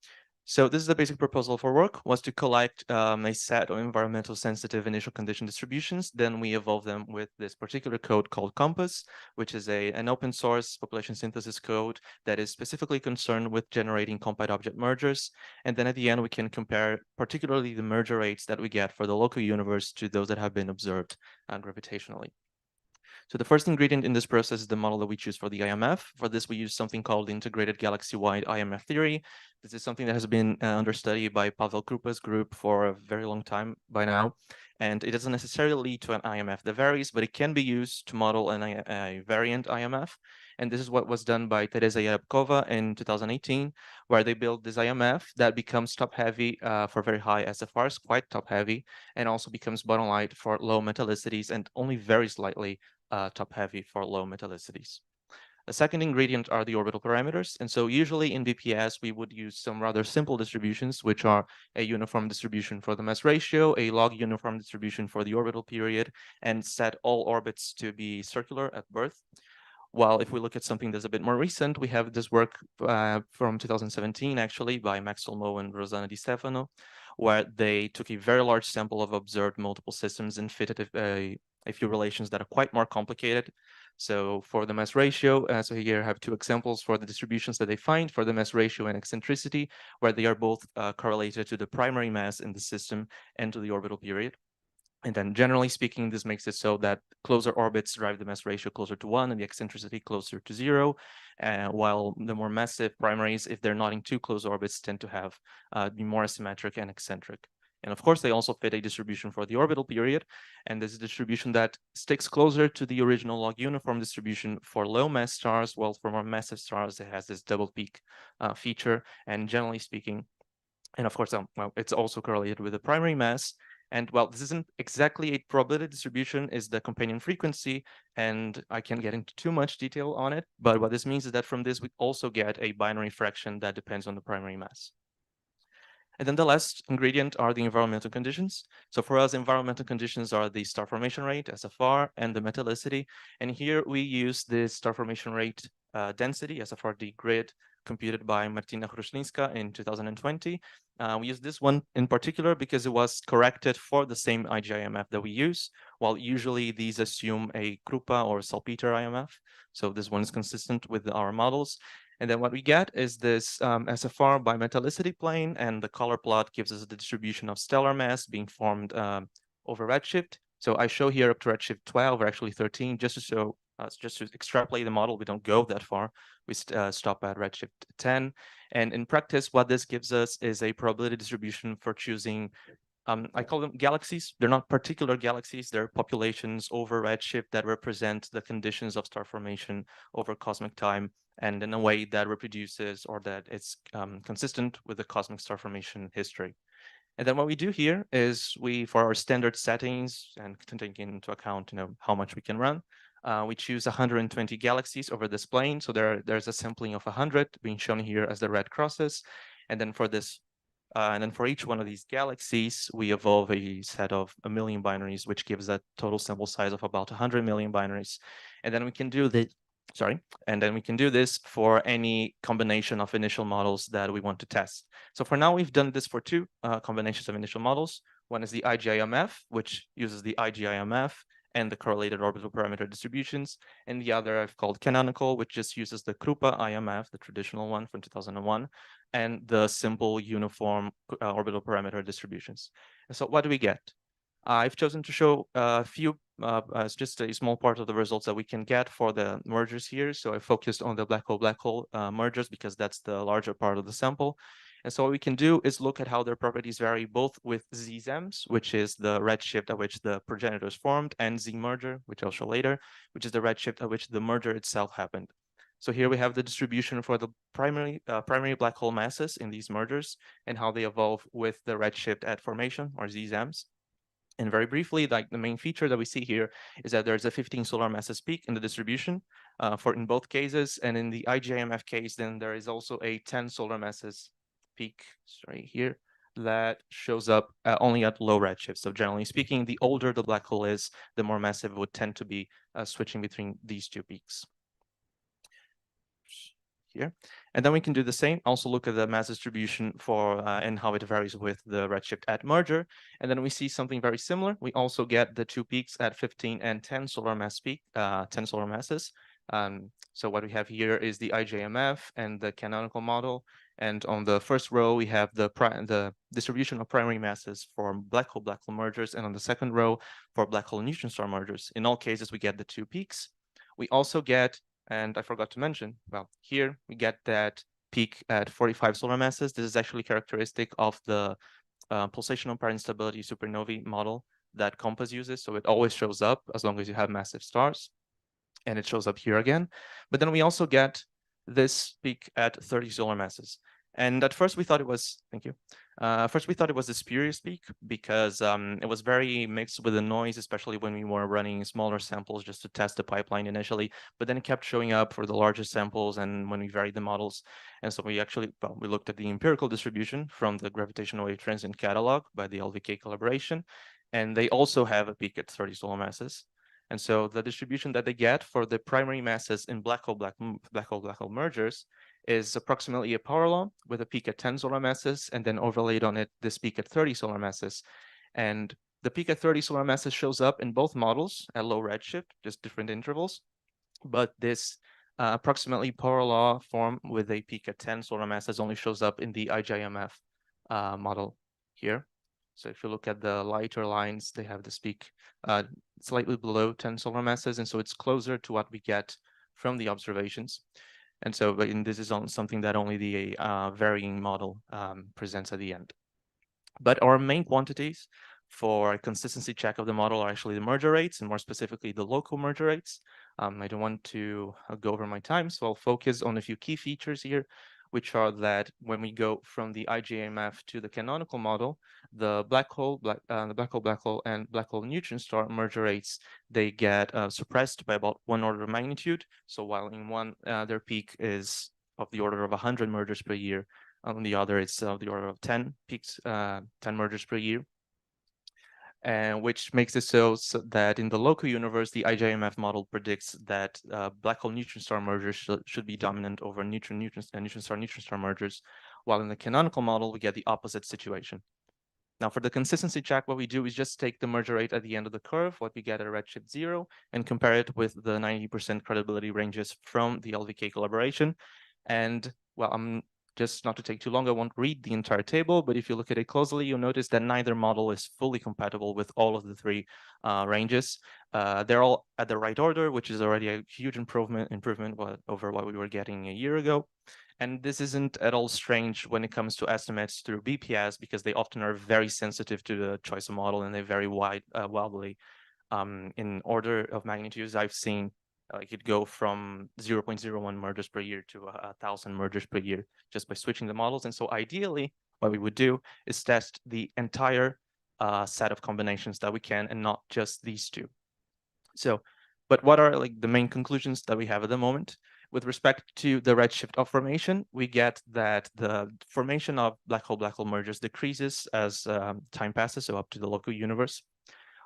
F: So this is the basic proposal for work, was to collect a set of environmental sensitive initial condition distributions. Then we evolve them with this particular code called COMPAS, which is an open source population synthesis code that is specifically concerned with generating compact object mergers. And then at the end, we can compare particularly the merger rates that we get for the local universe to those that have been observed gravitationally. So the first ingredient in this process is the model that we choose for the IMF. For this, we use something called the integrated galaxy-wide IMF theory. This is something that has been under study by Pavel Krupa's group for a very long time by now. And it doesn't necessarily lead to an IMF that varies, but it can be used to model a variant IMF. And this is what was done by Teresa Yarebkova in 2018, where they built this IMF that becomes top-heavy for very high SFRs, quite top-heavy, and also becomes bottom light for low metallicities and only very slightly top-heavy for low metallicities. The second ingredient are the orbital parameters. And so usually in BPS, we would use some rather simple distributions, which are a uniform distribution for the mass ratio, a log uniform distribution for the orbital period, and set all orbits to be circular at birth. While if we look at something that's a bit more recent, we have this work from 2017, actually, by Maxwell Moe and Rosanna Di Stefano, where they took a very large sample of observed multiple systems and fitted a few relations that are quite more complicated. So for the mass ratio, so here I have two examples for the distributions that they find for the mass ratio and eccentricity, where they are both correlated to the primary mass in the system and to the orbital period. And then generally speaking, this makes it so that closer orbits drive the mass ratio closer to 1 and the eccentricity closer to 0, while the more massive primaries, if they're not in too close orbits, tend to have be more asymmetric and eccentric. And of course, they also fit a distribution for the orbital period. And this is a distribution that sticks closer to the original log uniform distribution for low mass stars, while for more massive stars, it has this double peak feature. And generally speaking, and of course, well, it's also correlated with the primary mass. And well, this isn't exactly a probability distribution, is the companion frequency, and I can't get into too much detail on it, but what this means is that from this, we also get a binary fraction that depends on the primary mass. And then the last ingredient are the environmental conditions. So for us, environmental conditions are the star formation rate, SFR, and the metallicity. And here we use the star formation rate density, SFRD grid, computed by Martina Hruslinska in 2020. We use this one in particular because it was corrected for the same IGIMF that we use, while usually these assume a Krupa or salpeter IMF. So this one is consistent with our models. And then what we get is this SFR by metallicity plane, and the color plot gives us the distribution of stellar mass being formed over redshift. So I show here up to redshift 12 or actually 13, just to show, just to extrapolate the model. We don't go that far. We stop at redshift 10. And in practice, what this gives us is a probability distribution for choosing, I call them galaxies. They're not particular galaxies. They're populations over redshift that represent the conditions of star formation over cosmic time, and in a way that reproduces or that it's consistent with the cosmic star formation history. And then what we do here is we, for our standard settings and taking into account, how much we can run, we choose 120 galaxies over this plane. So there's a sampling of 100 being shown here as the red crosses. And then for this, and then for each one of these galaxies, we evolve a set of 1 million binaries, which gives a total sample size of about 100 million binaries. And then we can do the and then we can do this for any combination of initial models that we want to test. So for now, we've done this for two combinations of initial models. One is the IGIMF, which uses the IGIMF and the correlated orbital parameter distributions. And the other I've called canonical, which just uses the Krupa IMF, the traditional one from 2001, and the simple uniform orbital parameter distributions. And so what do we get? I've chosen to show a few as just a small part of the results that we can get for the mergers here. So I focused on the black hole mergers because that's the larger part of the sample. And so what we can do is look at how their properties vary both with Z-ZEMS, which is the redshift at which the progenitor is formed, and Z-merger, which I'll show later, which is the redshift at which the merger itself happened. So here we have the distribution for the primary black hole masses in these mergers and how they evolve with the redshift at formation, or Z-ZEMS. And very briefly, like the main feature that we see here is that there's a 15 solar masses peak in the distribution in both cases. And in the IGIMF case, then there is also a 10 solar masses peak, here, that shows up only at low redshift. So generally speaking, the older the black hole is, the more massive it would tend to be switching between these two peaks. Here. And then we can do the same, also look at the mass distribution for and how it varies with the redshift at merger. And then we see something very similar. We also get the two peaks at 15 and 10 solar mass peak, 10 solar masses. So what we have here is the IGIMF and the canonical model. And on the first row, we have the distribution of primary masses for black hole mergers. And on the second row, for black hole neutron star mergers. In all cases, we get the two peaks. We also get, and I forgot to mention, well, here we get that peak at 45 solar masses. This is actually characteristic of the pulsational pair instability supernovae model that COMPASS uses. So it always shows up as long as you have massive stars. And it shows up here again. But then we also get this peak at 30 solar masses. And at first we thought it was, thank you. First we thought it was a spurious peak because it was very mixed with the noise, especially when we were running smaller samples just to test the pipeline initially. But then it kept showing up for the larger samples and when we varied the models. And so we actually, well, we looked at the empirical distribution from the gravitational wave transient catalog by the LVK collaboration. And they also have a peak at 30 solar masses. And so the distribution that they get for the primary masses in black hole mergers is approximately a power law with a peak at 10 solar masses, and then overlaid on it this peak at 30 solar masses. And the peak at 30 solar masses shows up in both models at low redshift, just different intervals. But this approximately power law form with a peak at 10 solar masses only shows up in the IGIMF model here. So if you look at the lighter lines, they have this peak slightly below 10 solar masses. And so it's closer to what we get from the observations. And so this is something that only the varying model presents at the end. But our main quantities for a consistency check of the model are actually the merger rates, and more specifically the local merger rates. I don't want to go over my time, so I'll focus on a few key features here. which are that when we go from the IGMF to the canonical model, the black hole, and black hole neutron star merger rates, they get suppressed by about 1 order of magnitude. So while in one, their peak is of the order of 100 mergers per year, on the other, it's of the order of 10 peaks, 10 mergers per year. And which makes it so that in the local universe, the IGMF model predicts that black hole neutron star mergers should be dominant over neutron star mergers, while in the canonical model, we get the opposite situation. Now, for the consistency check, what we do is just take the merger rate at the end of the curve, what we get at redshift 0, and compare it with the 90% credibility ranges from the LVK collaboration. And, well, I'm just not to take too long, I won't read the entire table, but if you look at it closely, you'll notice that neither model is fully compatible with all of the three ranges. They're all at the right order, which is already a huge improvement over what we were getting a year ago. And this isn't at all strange when it comes to estimates through BPS, because they often are very sensitive to the choice of model, and they're very wobbly. In order of magnitudes, I've seen it go from 0.01 mergers per year to 1,000 mergers per year just by switching the models. And so ideally, what we would do is test the entire set of combinations that we can, and not just these two. So, but what are the main conclusions that we have at the moment? With respect to the redshift of formation, we get that the formation of black hole mergers decreases as time passes, so up to the local universe.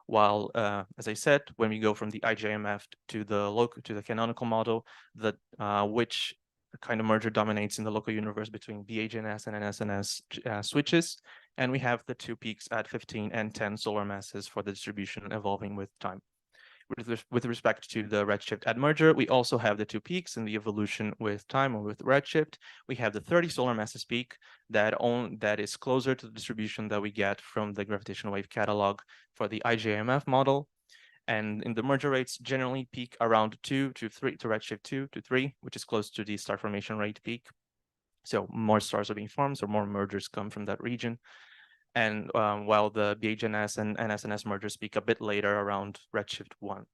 F: While, as I said, when we go from the IGMF to the canonical model, which kind of merger dominates in the local universe between BAGNS and NSNS switches, and we have the two peaks at 15 and 10 solar masses for the distribution evolving with time. With respect to the redshift at merger, we also have the two peaks in the evolution with time or with redshift. We have the 30 solar masses peak that is closer to the distribution that we get from the gravitational wave catalog for the IGMF model. And in the merger rates generally peak around 2 to 3 to redshift 2 to 3, which is close to the star formation rate peak. So more stars are being formed, so more mergers come from that region. And while the BAGNS and NSNS mergers peak a bit later around redshift 1.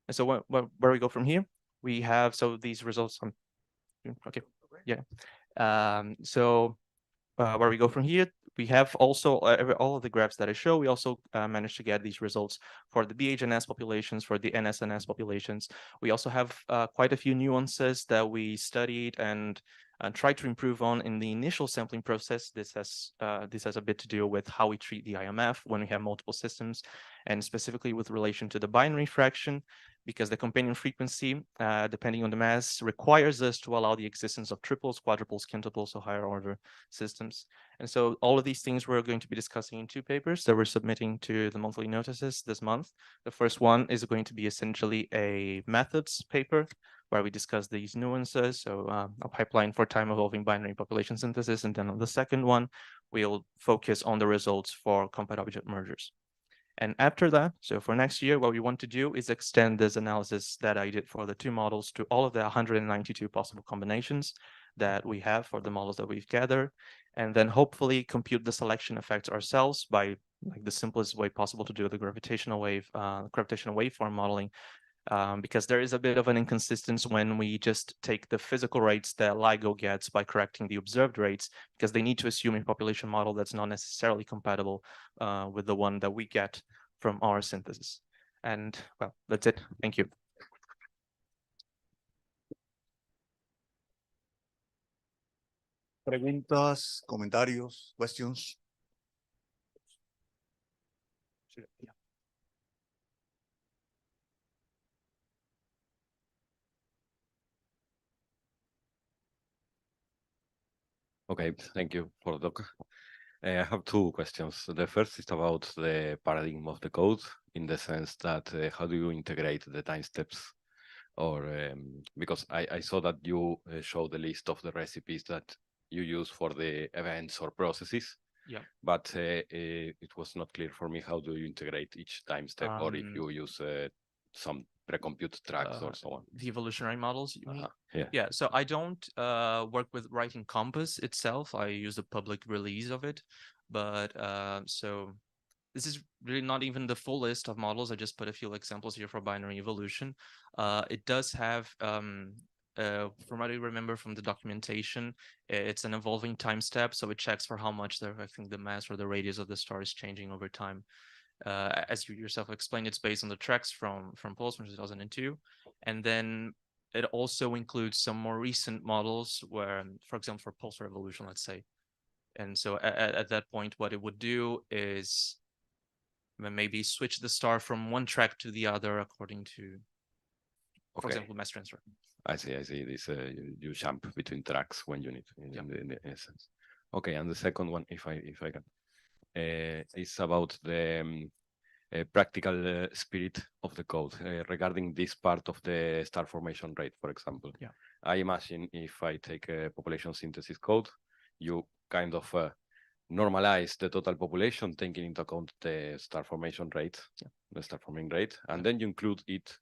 F: And so where we go from here, we have, so these results, okay, yeah. So where we go from here, we have also all of the graphs that I show. We also managed to get these results for the BAGNS populations, for the NSNS populations. We also have quite a few nuances that we studied and try to improve on in the initial sampling process. This has a bit to do with how we treat the IMF when we have multiple systems, and specifically with relation to the binary fraction, because the companion frequency, depending on the mass, requires us to allow the existence of triples, quadruples, quintuples, so higher order systems. And so all of these things we're going to be discussing in two papers that we're submitting to the monthly notices this month. The first one is going to be essentially a methods paper, where we discuss these nuances, so a pipeline for time-evolving binary population synthesis. And then on the second one, we'll focus on the results for compact object mergers. And after that, so for next year, what we want to do is extend this analysis that I did for the two models to all of the 192 possible combinations that we have for the models that we've gathered, and then hopefully compute the selection effects ourselves by the simplest way possible to do the gravitational waveform modeling. Because there is a bit of an inconsistency when we just take the physical rates that LIGO gets by correcting the observed rates, because they need to assume a population model that's not necessarily compatible with the one that we get from our synthesis. And well, that's it. Thank you.
A: Preguntas, comentarios, questions.
E: Okay, thank you for the talk. I have two questions. The first is about the paradigm of the code, in the sense that how do you integrate the time steps? Or because I saw that you showed the list of the recipes that you use for the events or processes.
F: Yeah.
E: But it was not clear for me, how do you integrate each time step, or if you use some pre-compute tracks or so on.
F: The evolutionary models, you mean?
E: Yeah.
F: Yeah, so I don't work with writing Compass itself. I use a public release of it. But so this is really not even the full list of models. I just put a few examples here for binary evolution. It does have from what I remember from the documentation, it's an evolving time step, so it checks for how much I think the mass or the radius of the star is changing over time. As you yourself explained, it's based on the tracks from Pulse from 2002, and then it also includes some more recent models where, for example, for pulsar evolution, let's say. And so at that point, what it would do is maybe switch the star from one track to the other according to, for example, mass transfer.
E: I see. This you jump between tracks when you need in essence. Okay, and the second one, if I can, is about the practical spirit of the code regarding this part of the star formation rate, for example.
F: Yeah.
E: I imagine if I take a population synthesis code, you kind of normalize the total population, taking into account the star formation rate, the star forming rate, and then you include it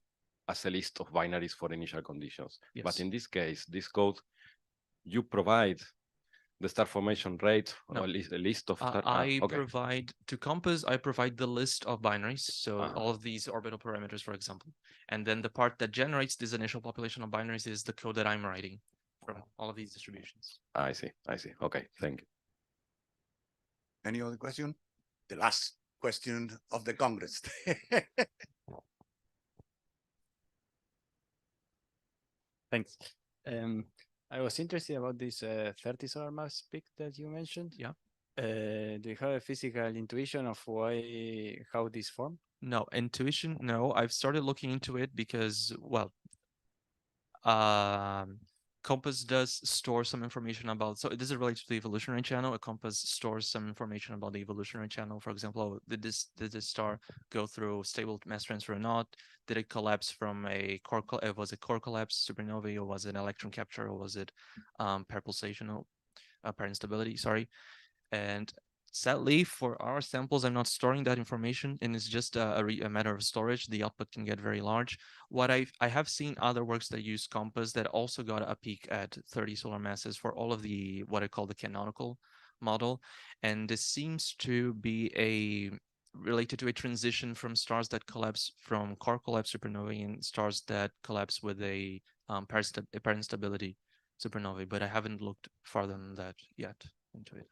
E: as a list of binaries for initial conditions.
F: Yes.
E: But in this case, this code, you provide the star formation rate,
F: No.
E: or at least a list of star.
F: I provide to Compass, I provide the list of binaries, so all of these orbital parameters, for example. And then the part that generates this initial population of binaries is the code that I'm writing from all of these distributions.
E: I see. Okay, thank you.
A: Any other question? The last question of the Congress.
G: Thanks. I was interested about this 30 solar mass peak that you mentioned.
F: Yeah.
G: Do you have a physical intuition of how this formed?
F: No, intuition, no. I've started looking into it because, well, Compass does store some information about, so this is related to the evolutionary channel. Compass stores some information about the evolutionary channel. For example, did this star go through stable mass transfer or not? Did it collapse from a core? Was it core collapse, supernovae, or was it electron capture, or was it pair pulsation, pair instability? Sorry, and sadly, for our samples, I'm not storing that information, and it's just a matter of storage. The output can get very large. What I have seen other works that use Compass that also got a peak at 30 solar masses for all of the what I call the canonical model, and this seems to be related to a transition from stars that collapse from core collapse supernovae and stars that collapse with a pair instability supernovae. But I haven't looked farther than that yet into it.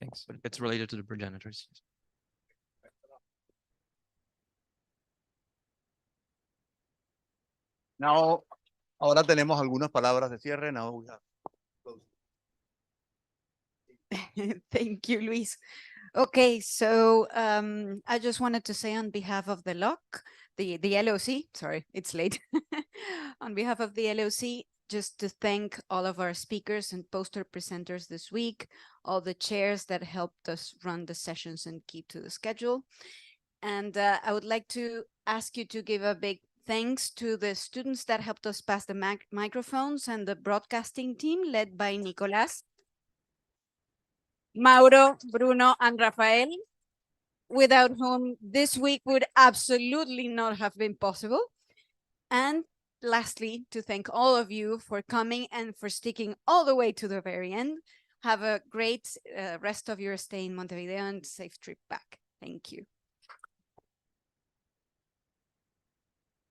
F: Thanks. But it's related to the progenitors.
A: Now, ahora tenemos algunas palabras de cierre. Now we have...
M: Thank you, Luis. Okay, so I just wanted to say on behalf of the LOC, the LOC, sorry, it's late. On behalf of the LOC, just to thank all of our speakers and poster presenters this week, all the chairs that helped us run the sessions and keep to the schedule. And I would like to ask you to give a big thanks to the students that helped us pass the microphones and the broadcasting team led by Nicolás, Mauro, Bruno, and Rafael, without whom this week would absolutely not have been possible. And lastly, to thank all of you for coming and for sticking all the way to the very end. Have a great rest of your stay in Montevideo and safe trip back. Thank you.